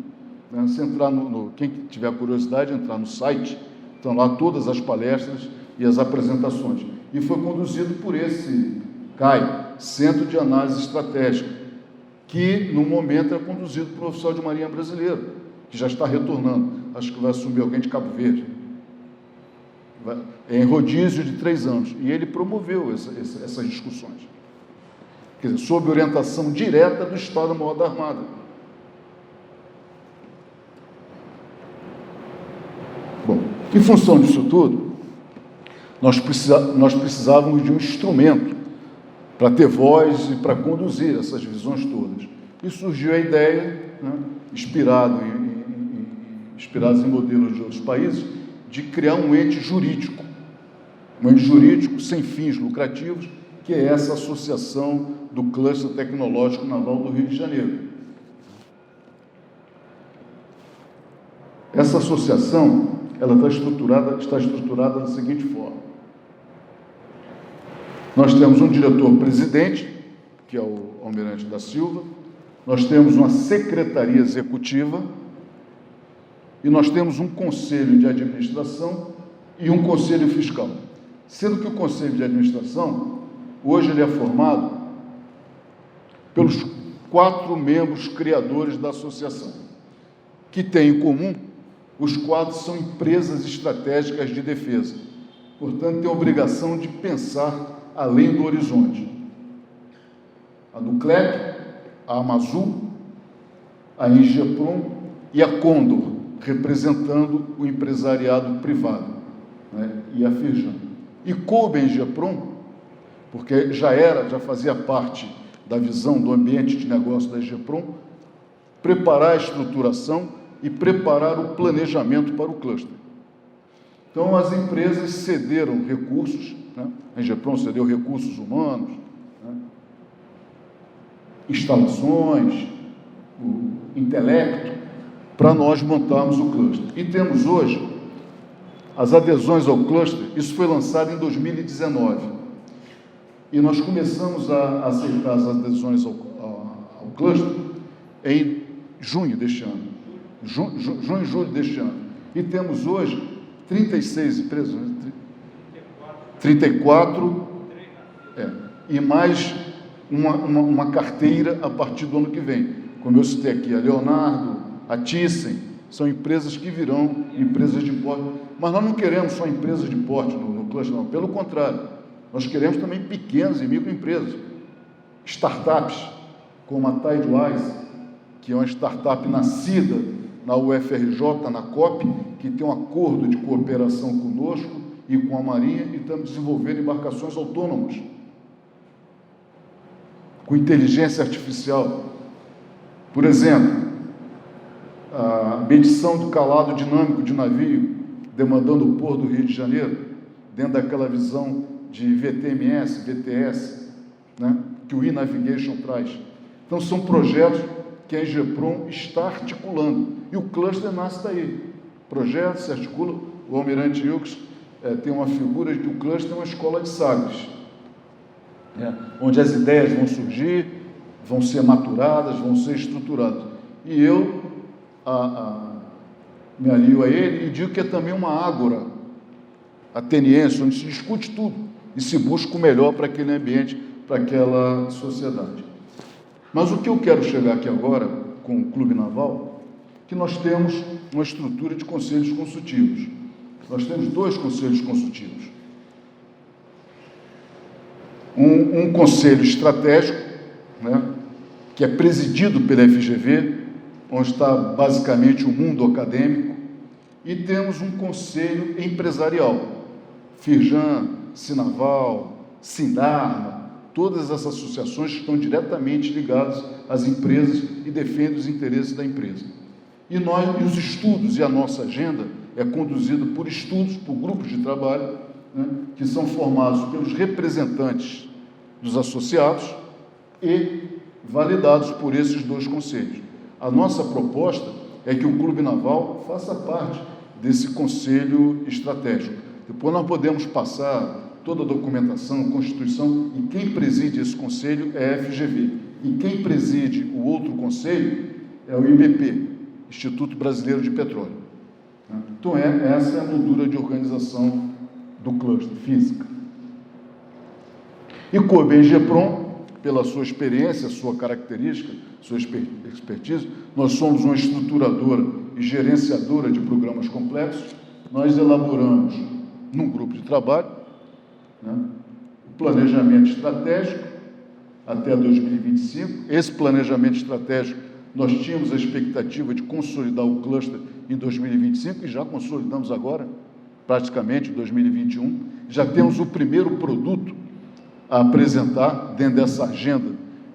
Né? Se entrar quem tiver curiosidade, entrar no site, estão lá todas as palestras e as apresentações. E foi conduzido por esse CAI, Centro de Análise Estratégica, que, no momento, é conduzido por um oficial de marinha brasileiro, que já está retornando. Acho que vai assumir alguém de Cabo Verde. Em rodízio de 3 anos. E ele promoveu essas discussões. Quer dizer, sob orientação direta do Estado-Maior da Armada. Bom, em função disso tudo, nós precisávamos de um instrumento para ter voz e para conduzir essas visões todas. E surgiu a ideia, né, inspirados em modelos de outros países, de criar um ente jurídico sem fins lucrativos, que é essa associação do Cluster Tecnológico Naval do Rio de Janeiro. Essa associação, ela está estruturada da seguinte forma. Nós temos um diretor-presidente, que é o Almirante da Silva, nós temos uma secretaria executiva, e nós temos um conselho de administração e um conselho fiscal. Sendo que o conselho de administração, hoje ele é formado pelos 4 membros criadores da associação, que têm em comum, os 4 são empresas estratégicas de defesa. Portanto, tem a obrigação de pensar além do horizonte. A Nuclep, a Amazul, a Ingepron e a Condor, representando o empresariado privado, né, e a Firjan. E coube a Ingepron, porque já fazia parte da visão do ambiente de negócio da Ingepron, preparar a estruturação e preparar o planejamento para o cluster. Então, as empresas cederam recursos, né, a Ingepron cedeu recursos humanos, né, instalações, o intelecto, para nós montarmos o cluster. E temos hoje as adesões ao cluster, isso foi lançado em 2019. E nós começamos a aceitar as adesões ao cluster em junho deste ano. Junho e julho deste ano. E temos hoje 36 empresas, 34, e mais uma carteira a partir do ano que vem. Como eu citei aqui, a Leonardo, a Thyssen, são empresas que virão empresas de porte. Mas nós não queremos só empresas de porte no cluster, não. Pelo contrário, nós queremos também pequenas e microempresas, startups, como a Tidewise, que é uma startup nascida na UFRJ, na COP, que tem um acordo de cooperação conosco e com a Marinha, e estamos desenvolvendo embarcações autônomas, com inteligência artificial. Por exemplo, a medição do calado dinâmico de navio, demandando o porto do Rio de Janeiro, dentro daquela visão de VTMS, VTS, né, que o e-Navigation traz. Então, são projetos que a Ingepron está articulando, e o cluster nasce daí. Projeto se articula, o Almirante Wilkes tem uma figura de que o cluster é uma escola de sagres, onde as ideias vão surgir, vão ser maturadas, vão ser estruturadas. E eu me alio a ele e digo que é também uma ágora ateniense, onde se discute tudo e se busca o melhor para aquele ambiente, para aquela sociedade. Mas o que eu quero chegar aqui agora, com o Clube Naval, que nós temos uma estrutura de conselhos consultivos. Nós temos 2 conselhos consultivos. Um conselho estratégico, né, que é presidido pela FGV, onde está basicamente o mundo acadêmico, e temos um conselho empresarial, Firjan, Sinaval, Sindarma, todas essas associações que estão diretamente ligadas às empresas e defendem os interesses da empresa. E os estudos e a nossa agenda é conduzida por estudos, por grupos de trabalho, né, que são formados pelos representantes dos associados e validados por esses 2 conselhos. A nossa proposta é que o Clube Naval faça parte desse conselho estratégico. Depois nós podemos passar toda a documentação, Constituição, e quem preside esse conselho é a FGV. E quem preside o outro conselho é o IBP, Instituto Brasileiro de Petróleo. Então, essa é a moldura de organização do cluster, física. E coube a Engeprom, pela sua experiência, sua característica, sua expertise, nós somos uma estruturadora e gerenciadora de programas complexos. Nós elaboramos, num grupo de trabalho, né, o planejamento estratégico até 2025. Esse planejamento estratégico, nós tínhamos a expectativa de consolidar o cluster em 2025 e já consolidamos agora, praticamente em 2021. Já temos o primeiro produto a apresentar dentro dessa agenda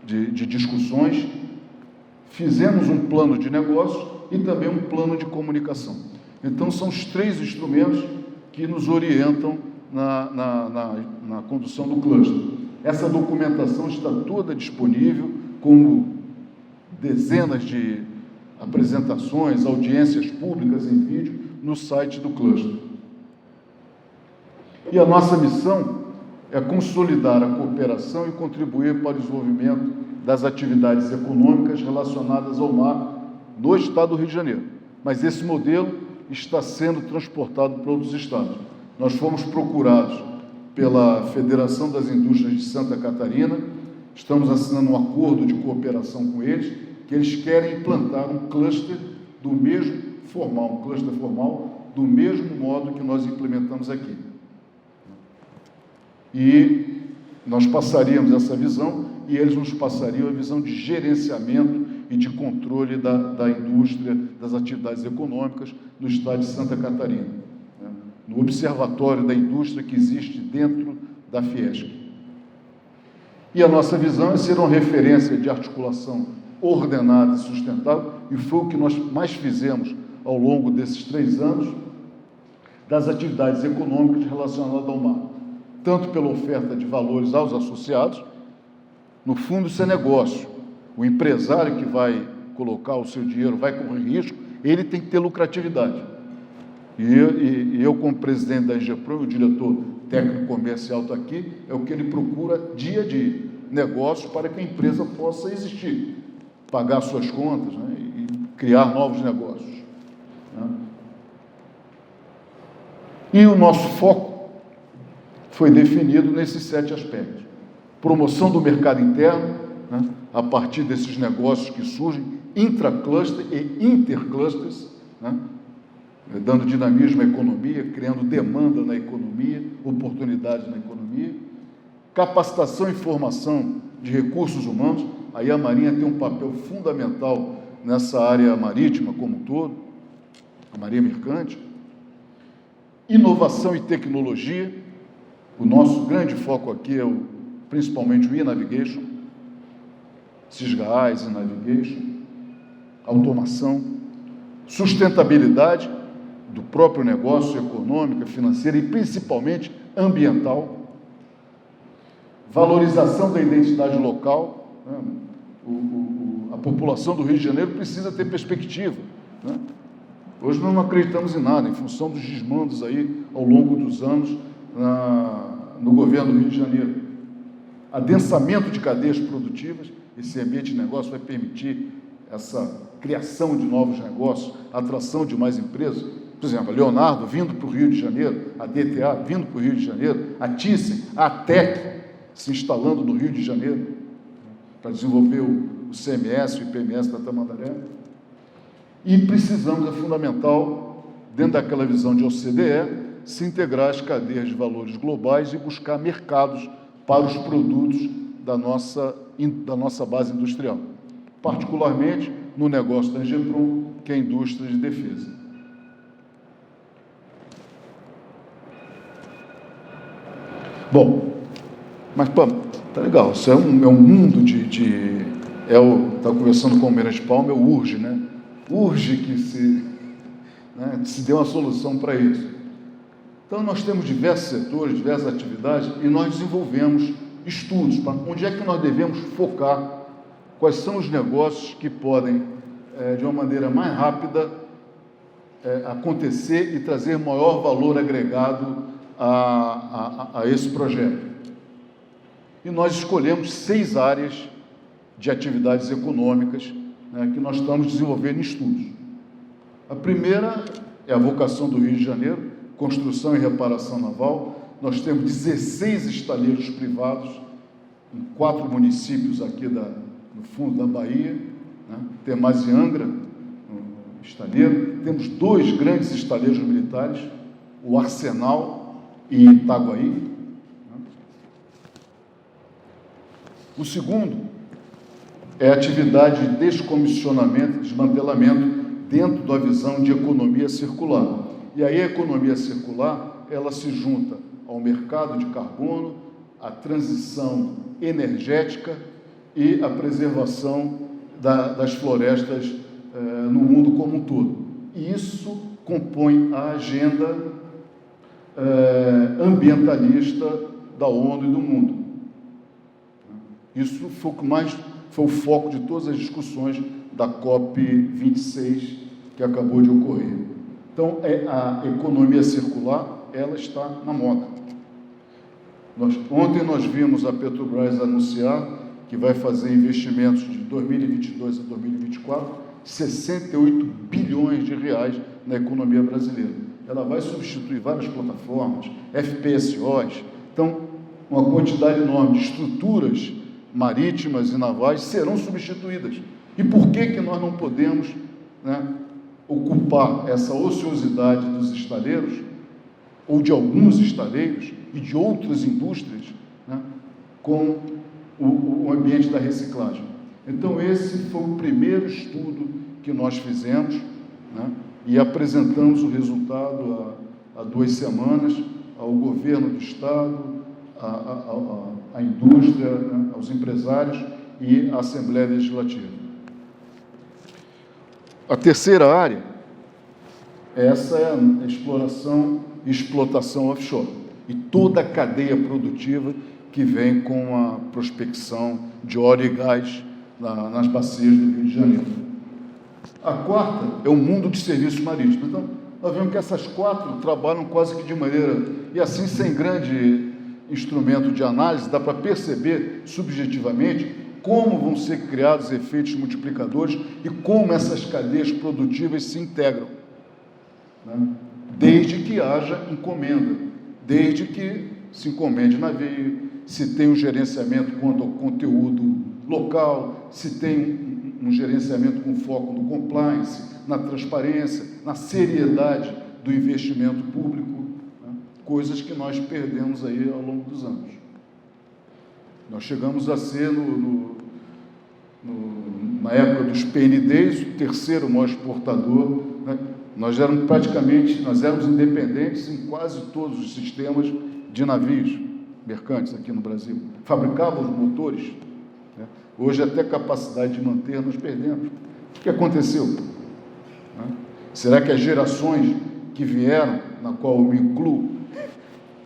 de discussões. Fizemos um plano de negócio e também um plano de comunicação. Então, são os 3 instrumentos que nos orientam na condução do cluster. Essa documentação está toda disponível, com dezenas de apresentações, audiências públicas em vídeo, no site do cluster. E a nossa missão é consolidar a cooperação e contribuir para o desenvolvimento das atividades econômicas relacionadas ao mar no estado do Rio de Janeiro. Mas esse modelo está sendo transportado para outros estados. Nós fomos procurados pela Federação das Indústrias de Santa Catarina, estamos assinando um acordo de cooperação com eles, que eles querem implantar um cluster do mesmo formal, um cluster formal, do mesmo modo que nós implementamos aqui. E nós passaríamos essa visão e eles nos passariam a visão de gerenciamento e de controle da indústria, das atividades econômicas no estado de Santa Catarina, né, no observatório da indústria que existe dentro da Fiesc. E a nossa visão é ser uma referência de articulação ordenada e sustentável, e foi o que nós mais fizemos ao longo desses 3 anos, das atividades econômicas relacionadas ao mar, tanto pela oferta de valores aos associados. No fundo, isso é negócio. O empresário que vai colocar o seu dinheiro, vai correr risco, ele tem que ter lucratividade. E eu, como presidente da Engeprom, o diretor técnico comercial está aqui, é o que ele procura dia a dia, negócios para que a empresa possa existir, pagar suas contas, né, e criar novos negócios, né. E o nosso foco foi definido nesses 7 aspectos. Promoção do mercado interno, né, a partir desses negócios que surgem, intracluster e interclusters, né, dando dinamismo à economia, criando demanda na economia, oportunidades na economia. Capacitação e formação de recursos humanos, aí a Marinha tem um papel fundamental nessa área marítima como um todo, a Marinha Mercante. Inovação e tecnologia, o nosso grande foco aqui é principalmente o e-navigation, Cisgás e navigation, automação, sustentabilidade do próprio negócio, econômica, financeira e principalmente ambiental, valorização da identidade local, né? A população do Rio de Janeiro precisa ter perspectiva, né? Hoje nós não acreditamos em nada, em função dos desmandos aí ao longo dos anos no governo do Rio de Janeiro. Adensamento de cadeias produtivas esse ambiente de negócio vai permitir essa criação de novos negócios, atração de mais empresas. Por exemplo, a Leonardo vindo para o Rio de Janeiro, a DTA vindo para o Rio de Janeiro, a Thyssen, a ATEC se instalando no Rio de Janeiro para desenvolver o CMS, o IPMS da Tamandaré. E precisamos, é fundamental, dentro daquela visão de OCDE, se integrar às cadeias de valores globais e buscar mercados para os produtos da nossa base industrial, particularmente no negócio da Engeprom, que é a indústria de defesa. Bom, mas tá legal, isso é um mundo estava conversando com o Almirante Palma, urge, né? Urge que se dê uma solução para isso. Então, nós temos diversos setores, diversas atividades, e nós desenvolvemos estudos para onde é que nós devemos focar, quais são os negócios que podem, de uma maneira mais rápida, acontecer e trazer maior valor agregado a esse projeto. E nós escolhemos 6 áreas de atividades econômicas, né, que nós estamos desenvolvendo estudos. A primeira é a vocação do Rio de Janeiro, construção e reparação naval. Nós temos 16 estaleiros privados em 4 municípios aqui no fundo da Bahia, né? Termas e Angra, um estaleiro. Temos 2 grandes estaleiros militares, o Arsenal e Itaguaí. Né? O segundo é a atividade de descomissionamento e desmantelamento dentro da visão de economia circular. E aí a economia circular, ela se junta ao mercado de carbono, à transição energética e à preservação das florestas no mundo como um todo. E isso compõe a agenda ambientalista da ONU e do mundo. Isso foi o foco de todas as discussões da COP26 que acabou de ocorrer. Então, a economia circular, ela está na moda. Ontem nós vimos a Petrobras anunciar que vai fazer investimentos de 2022 a 2024, 68 bilhões de reais na economia brasileira. Ela vai substituir várias plataformas, FPSOs, então, uma quantidade enorme de estruturas marítimas e navais serão substituídas. E por que nós não podemos, né, ocupar essa ociosidade dos estaleiros, ou de alguns estaleiros e de outras indústrias, né, com o ambiente da reciclagem? Então, esse foi o primeiro estudo que nós fizemos, né, e apresentamos o resultado há 2 semanas ao governo do Estado, à indústria, né, aos empresários e à Assembleia Legislativa. A terceira área, essa é a exploração e explotação offshore e toda a cadeia produtiva que vem com a prospecção de óleo e gás nas bacias do Rio de Janeiro. A quarta é o mundo de serviços marítimos. Então, nós vemos que essas 4 trabalham quase que de maneira, e assim sem grande instrumento de análise, dá para perceber subjetivamente como vão ser criados efeitos multiplicadores e como essas cadeias produtivas se integram, né? Desde que haja encomenda, desde que se encomende navio, se tem um gerenciamento quanto ao conteúdo local, se tem um gerenciamento com foco no compliance, na transparência, na seriedade do investimento público, né? Coisas que nós perdemos aí ao longo dos anos. Nós chegamos a ser, na época dos PNDs, o terceiro maior exportador, né? Nós éramos independentes em quase todos os sistemas de navios mercantes aqui no Brasil. Fabricávamos motores, né? Hoje até capacidade de manter nós perdemos. O que aconteceu? Né? Será que as gerações que vieram, na qual eu me incluo,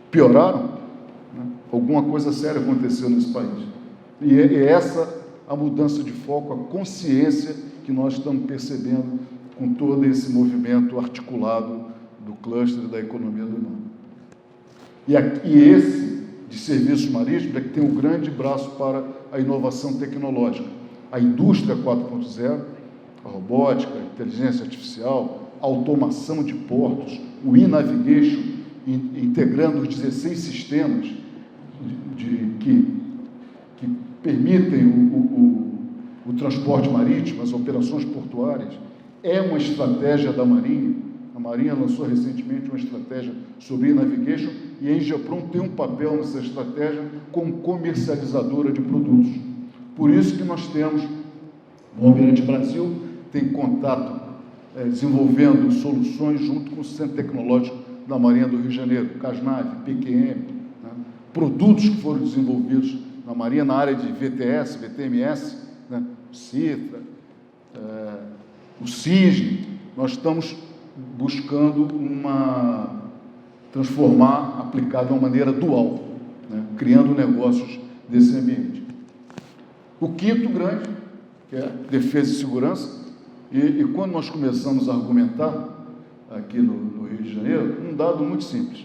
pioraram? Alguma coisa séria aconteceu nesse país. E é essa a mudança de foco, a consciência que nós estamos percebendo com todo esse movimento articulado do cluster da economia do mar. E esse de serviços marítimos é que tem um grande braço para a inovação tecnológica. a indústria 4.0, a robótica, a inteligência artificial, a automação de portos, o e-navigation, integrando os 16 sistemas que permitem o transporte marítimo, as operações portuárias, é uma estratégia da Marinha. A Marinha lançou recentemente uma estratégia sobre e-navigation e a Engeprom tem um papel nessa estratégia como comercializadora de produtos. Por isso que nós temos, o Almirante Brasil tem contato, desenvolvendo soluções junto com o Centro Tecnológico da Marinha do Rio de Janeiro, CASNAV, PQM, né? Produtos que foram desenvolvidos na Marinha na área de VTS, VTMS, né? O CITRA, o CISM. Nós estamos buscando transformar, aplicado de uma maneira dual, né? Criando negócios desse ambiente. O quinto grande, que é defesa e segurança, e quando nós começamos a argumentar aqui no Rio de Janeiro, um dado muito simples.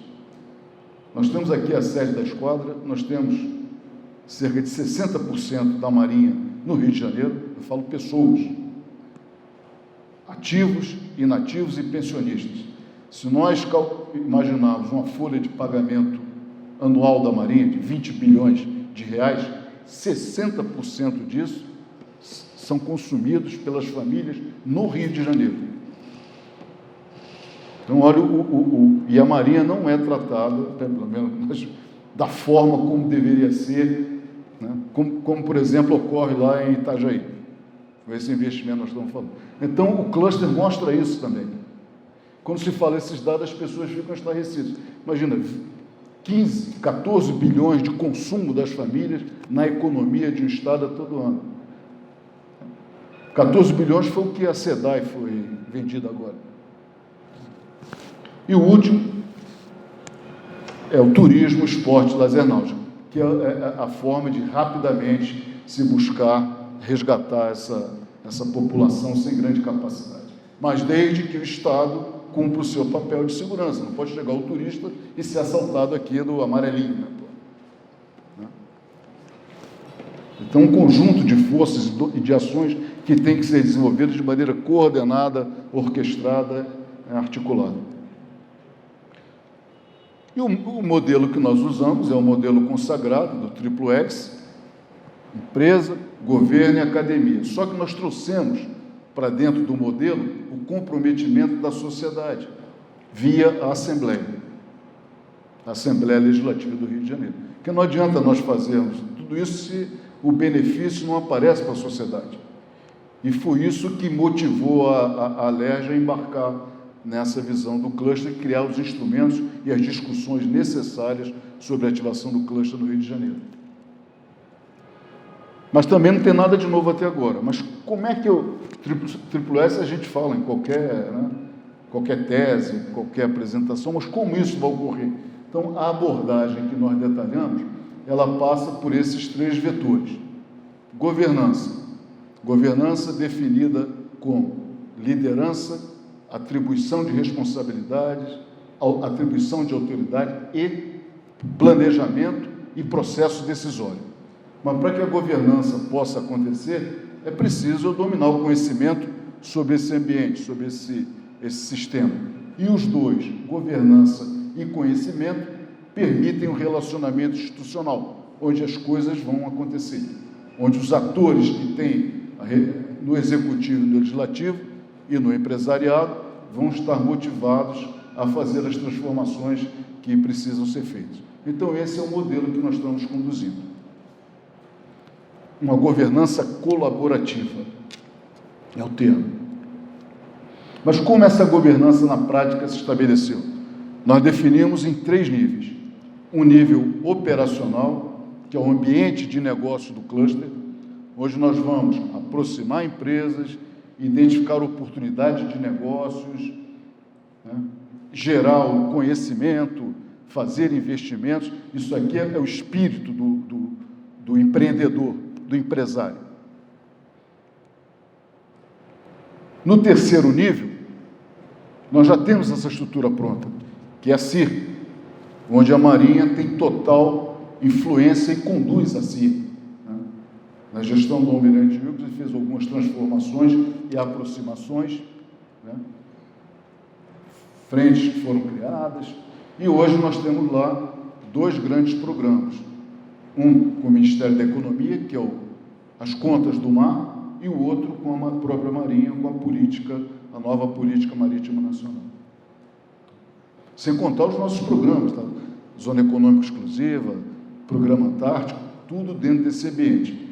Nós temos aqui a sede da esquadra, nós temos cerca de 60% da Marinha no Rio de Janeiro, eu falo pessoas, ativos, inativos e pensionistas. Se nós imaginarmos uma folha de pagamento anual da Marinha de 20 bilhões de reais, 60% disso são consumidos pelas famílias no Rio de Janeiro. Então, olha, e a Marinha não é tratada, pelo menos, da forma como deveria ser, né? Como, por exemplo, ocorre lá em Itajaí. Com esse investimento nós estamos falando. Então, o cluster mostra isso também. Quando se fala esses dados, as pessoas ficam estarrecidas. Imagina, 15, 14 bilhões de consumo das famílias na economia de um Estado a todo ano. 14 bilhões foi o que a SEDAI foi vendida agora. E o último é o turismo, esporte, lazer náutico, que é a forma de rapidamente se buscar resgatar essa população sem grande capacidade. Mas desde que o Estado cumpra o seu papel de segurança. Não pode chegar o turista e ser assaltado aqui do amarelinho. Né? Então, um conjunto de forças e de ações que tem que ser desenvolvidas de maneira coordenada, orquestrada, articulada. E o modelo que nós usamos é o modelo consagrado do XXX, empresa, governo e academia. Só que nós trouxemos para dentro do modelo o comprometimento da sociedade, via a Assembleia Legislativa do Rio de Janeiro. Porque não adianta nós fazermos tudo isso se o benefício não aparece para a sociedade. E foi isso que motivou a Alerj a embarcar nessa visão do cluster, criar os instrumentos e as discussões necessárias sobre a ativação do cluster no Rio de Janeiro. Mas também não tem nada de novo até agora. Mas como é que o XXX a gente fala em qualquer tese, qualquer apresentação, mas como isso vai ocorrer? Então, a abordagem que nós detalhamos, ela passa por esses três vetores. Governança. Governança definida como liderança, atribuição de responsabilidades, atribuição de autoridade e planejamento e processo decisório. Mas para que a governança possa acontecer, é preciso dominar o conhecimento sobre esse ambiente, sobre esse sistema. E os dois, governança e conhecimento, permitem um relacionamento institucional, onde as coisas vão acontecer, onde os atores que têm no executivo, no legislativo e no empresariado vão estar motivados a fazer as transformações que precisam ser feitas. Então, esse é o modelo que nós estamos conduzindo. Uma governança colaborativa, é o termo. Mas como essa governança na prática se estabeleceu? Nós definimos em 3 níveis. Um nível operacional, que é o ambiente de negócio do cluster, onde nós vamos aproximar empresas, identificar oportunidades de negócios, né? Gerar o conhecimento, fazer investimentos. Isso aqui é o espírito do empreendedor, do empresário. No terceiro nível, nós já temos essa estrutura pronta, que é a CIR, onde a Marinha tem total influência e conduz a CIR, né? Na gestão do Almirante Ilques, ele fez algumas transformações e aproximações, né? Frentes que foram criadas, e hoje nós temos lá 2 grandes programas. Um com o Ministério da Economia, que é as contas do mar, e o outro com a própria Marinha, com a nova política marítima nacional. Sem contar os nossos programas, tá? Zona Econômica Exclusiva, Programa Antártico, tudo dentro desse ambiente.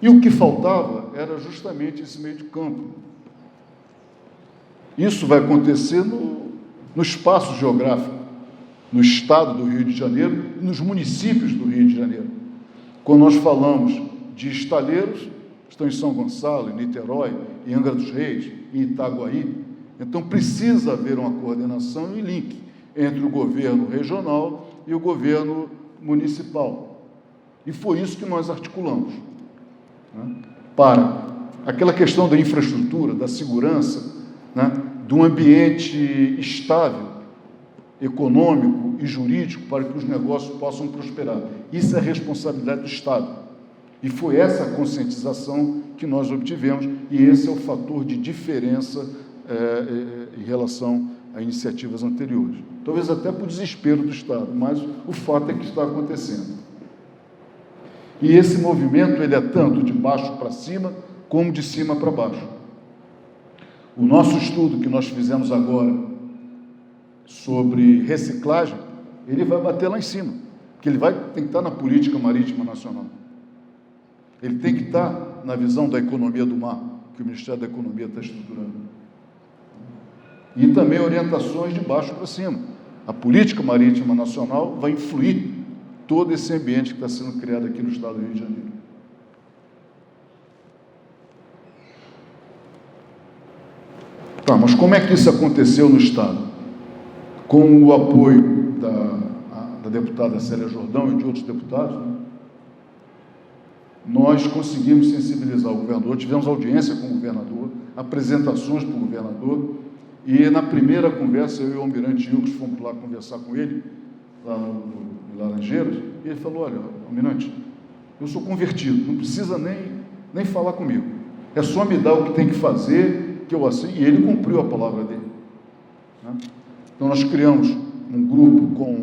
E o que faltava era justamente esse meio de campo. Isso vai acontecer no espaço geográfico, no estado do Rio de Janeiro e nos municípios do Rio de Janeiro. Quando nós falamos de estaleiros, estão em São Gonçalo, em Niterói, em Angra dos Reis, em Itaguaí. Então, precisa haver uma coordenação e link entre o governo regional e o governo municipal. E foi isso que nós articulamos, né? Para aquela questão da infraestrutura, da segurança, né? De um ambiente estável, econômico e jurídico para que os negócios possam prosperar. Isso é responsabilidade do Estado. E foi essa a conscientização que nós obtivemos, e esse é o fator de diferença em relação a iniciativas anteriores. Talvez até por desespero do Estado, mas o fato é que está acontecendo. E esse movimento, ele é tanto de baixo para cima, como de cima para baixo. O nosso estudo que nós fizemos agora sobre reciclagem, ele vai bater lá em cima, porque ele tem que estar na política marítima nacional. Ele tem que estar na visão da economia do mar, que o Ministério da Economia está estruturando. E também orientações de baixo para cima. A política marítima nacional vai influir todo esse ambiente que está sendo criado aqui no estado do Rio de Janeiro. Tá, mas como é que isso aconteceu no estado? Com o apoio da deputada Célia Jordão e de outros deputados, né? Nós conseguimos sensibilizar o governador, tivemos audiência com o governador, apresentações para o governador, e na primeira conversa, eu e o Almirante Ilques fomos lá conversar com ele, lá no Laranjeiras, e ele falou: olha, Almirante, eu sou convertido, não precisa nem falar comigo, é só me dar o que tem que fazer, que eu assino, e ele cumpriu a palavra dele, né? Então, nós criamos um grupo com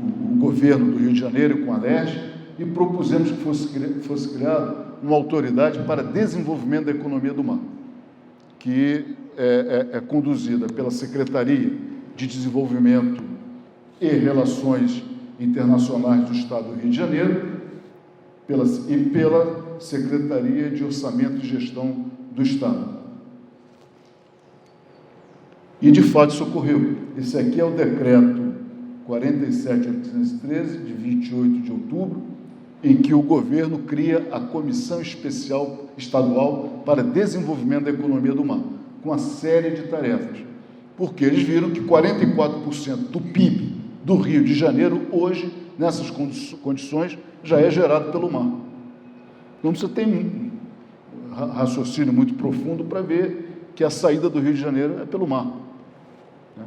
o governo do Rio de Janeiro, com a LERJ, e propusemos que fosse criada uma autoridade para desenvolvimento da economia do mar, que é conduzida pela Secretaria de Desenvolvimento e Relações Internacionais do Estado do Rio de Janeiro e pela Secretaria de Orçamento e Gestão do Estado. E, de fato, isso ocorreu. Esse aqui é o decreto 47.813, de 28 de outubro, em que o governo cria a Comissão Especial Estadual para Desenvolvimento da Economia do Mar, com uma série de tarefas, porque eles viram que 44% do PIB do Rio de Janeiro, hoje, nessas condições, já é gerado pelo mar. Então, você tem um raciocínio muito profundo para ver que a saída do Rio de Janeiro é pelo mar, né?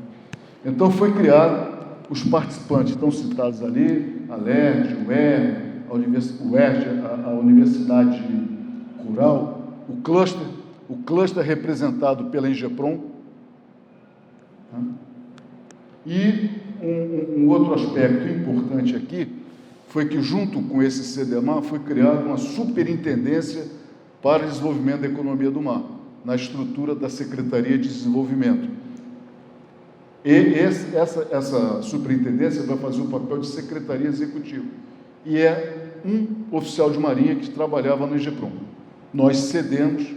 Então, foi criado, os participantes estão citados ali, a LERJ, o ERJ, a Universidade Rural, o cluster representado pela Ingeprom, né? E um outro aspecto importante aqui foi que, junto com esse CDMAR, foi criada uma superintendência para o desenvolvimento da economia do mar, na estrutura da Secretaria de Desenvolvimento. E essa superintendência vai fazer o papel de secretaria executiva. E é um oficial de marinha que trabalhava no Ingeprom. Nós cedemos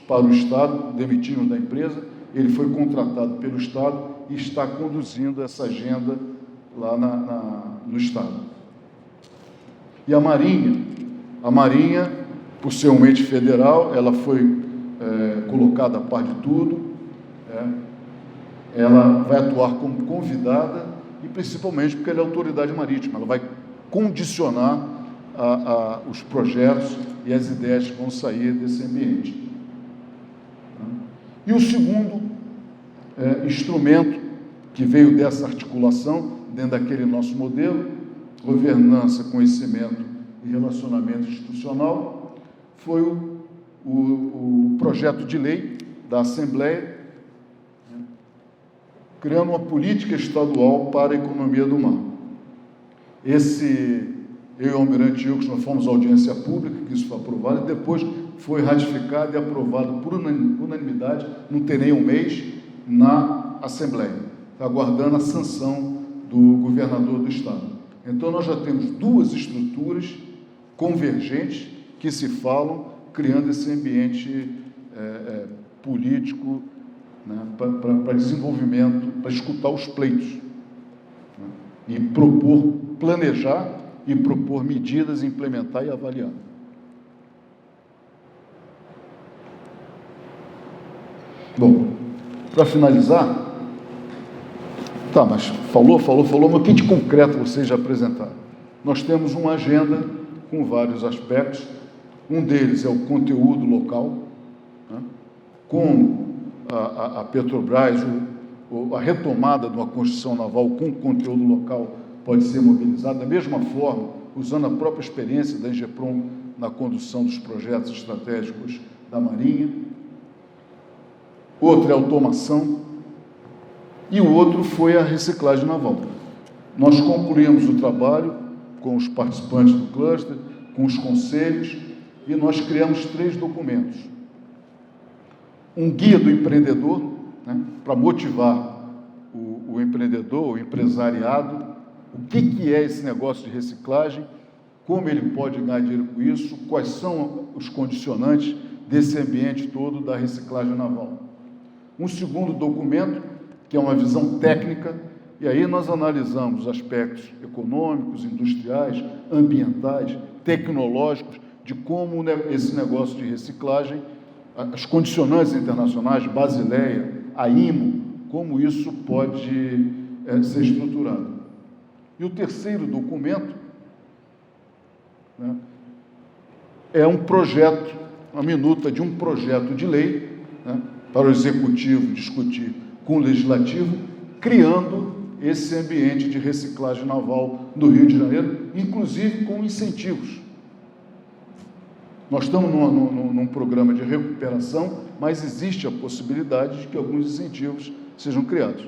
para o Estado, demitimos da empresa, ele foi contratado pelo Estado e está conduzindo essa agenda lá no Estado. E a Marinha, por ser um ente federal, ela foi colocada a par de tudo, ela vai atuar como convidada e principalmente porque ela é autoridade marítima, ela vai condicionar os projetos e as ideias que vão sair desse ambiente. E o segundo instrumento que veio dessa articulação, dentro daquele nosso modelo, governança, conhecimento e Relacionamento Institucional, foi o projeto de lei da Assembleia, criando uma política estadual para a economia do mar. Eu e o Almirante Ilques, nós fomos à audiência pública, que isso foi aprovado, e depois foi ratificado e aprovado por unanimidade, não tem nem um mês, na Assembleia, aguardando a sanção do governador do Estado. Então, nós já temos duas estruturas convergentes que se falam, criando esse ambiente político, né, para desenvolvimento, para escutar os pleitos, né, e propor, planejar e propor medidas, implementar e avaliar. Bom, para finalizar, tá, mas falou, mas o que de concreto vocês já apresentaram? Nós temos uma agenda com vários aspectos, um deles é o conteúdo local, né, como a Petrobras, a retomada de uma construção naval com conteúdo local pode ser mobilizada, da mesma forma, usando a própria experiência da Engeprom na condução dos projetos estratégicos da Marinha. Outro é a automação, e o outro foi a reciclagem naval. Nós concluímos o trabalho com os participantes do cluster, com os conselhos, e nós criamos 3 documentos. Um guia do empreendedor, né, para motivar o empreendedor, o empresariado, o que é esse negócio de reciclagem, como ele pode ganhar dinheiro com isso, quais são os condicionantes desse ambiente todo da reciclagem naval. Um segundo documento, que é uma visão técnica, e aí nós analisamos aspectos econômicos, industriais, ambientais, tecnológicos, de como esse negócio de reciclagem, as condicionantes internacionais, Basileia, a IMO, como isso pode ser estruturado. E o terceiro documento, né, é um projeto, uma minuta de um projeto de lei, né, para o Executivo discutir com o Legislativo, criando esse ambiente de reciclagem naval no Rio de Janeiro, inclusive com incentivos. Nós estamos num programa de recuperação, mas existe a possibilidade de que alguns incentivos sejam criados.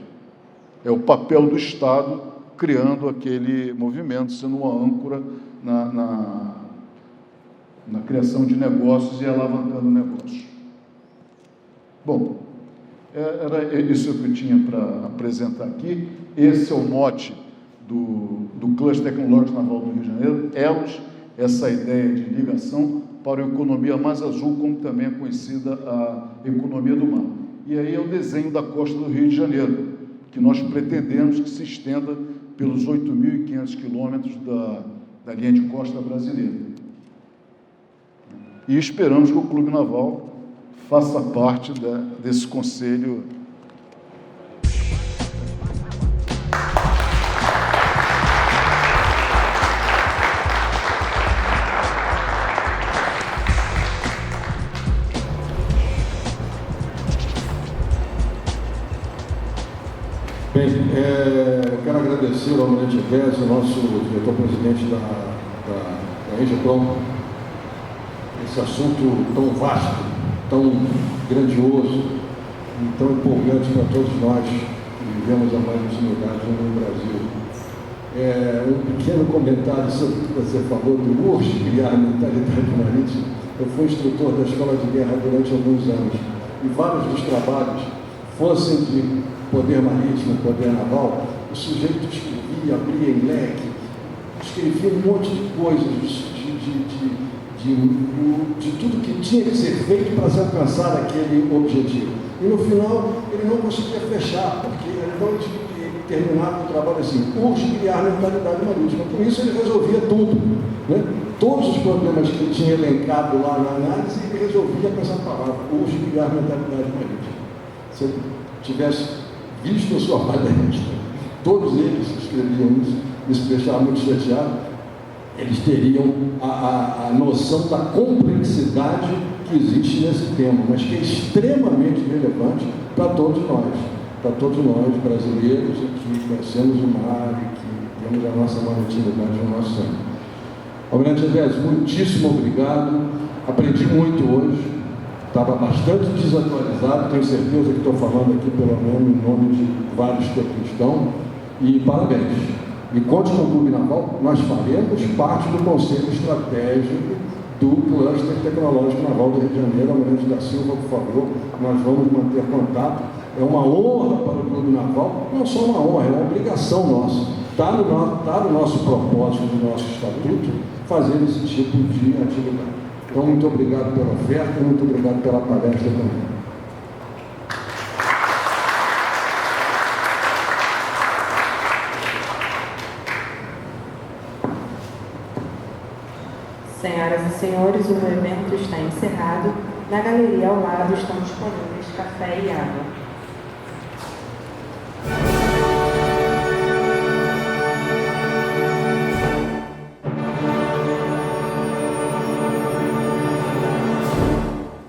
É o papel do Estado criando aquele movimento, sendo uma âncora na criação de negócios e alavancando negócios. Bom, era isso que eu tinha para apresentar aqui. Esse é o mote do Cluster Tecnológico Naval do Rio de Janeiro, ELOS, essa ideia de ligação para uma economia mais azul, como também é conhecida a economia do mar. E aí é o desenho da costa do Rio de Janeiro, que nós pretendemos que se estenda pelos 8.500 quilômetros da linha de costa brasileira. E esperamos que o Clube Naval faça parte desse conselho. Bem, eu quero agradecer ao Almirante Ilques, o nosso diretor-presidente da Engeprom, esse assunto tão vasto, tão grandioso e tão empolgante para todos nós que vivemos a maritimidade no Brasil. Um pequeno comentário sobre o que você falou do urge criar a mentalidade marítima. Eu fui instrutor da Escola de Guerra durante alguns anos e vários dos trabalhos, fossem de poder marítimo, poder naval, o sujeito escrevia, abria em leque, escrevia um monte de coisas, de tudo que tinha que ser feito para se alcançar aquele objetivo. E no final, ele não conseguia fechar, porque ele não terminava o trabalho assim, urge criar mentalidade marítima. Por isso ele resolvia tudo, né? Todos os problemas que ele tinha elencado lá na análise, ele resolvia com essa palavra, urge criar mentalidade marítima. Se eu tivesse visto a sua palestra, todos eles escreviam isso me deixava muito chateado, eles teriam a noção da complexidade que existe nesse tema, mas que é extremamente relevante para todos nós brasileiros, que conhecemos o mar e que temos a nossa maritimidade no nosso sangue. Almirante Evésio, muitíssimo obrigado. Aprendi muito hoje. Estava bastante desatualizado, tenho certeza que estou falando aqui pelo menos em nome de vários que aqui estão. E parabéns. E conte com o Clube Naval, nós faremos parte do Conselho Estratégico do Cluster Tecnológico Naval do Rio de Janeiro. Almirante da Silva, por favor, nós vamos manter contato. É uma honra para o Clube Naval, não só uma honra, é uma obrigação nossa. Está no nosso propósito, no nosso estatuto, fazer esse tipo de atividade. Então, muito obrigado pela oferta, muito obrigado pela palestra também. Senhoras e senhores, o evento está encerrado. Na galeria ao lado estão disponíveis café e água.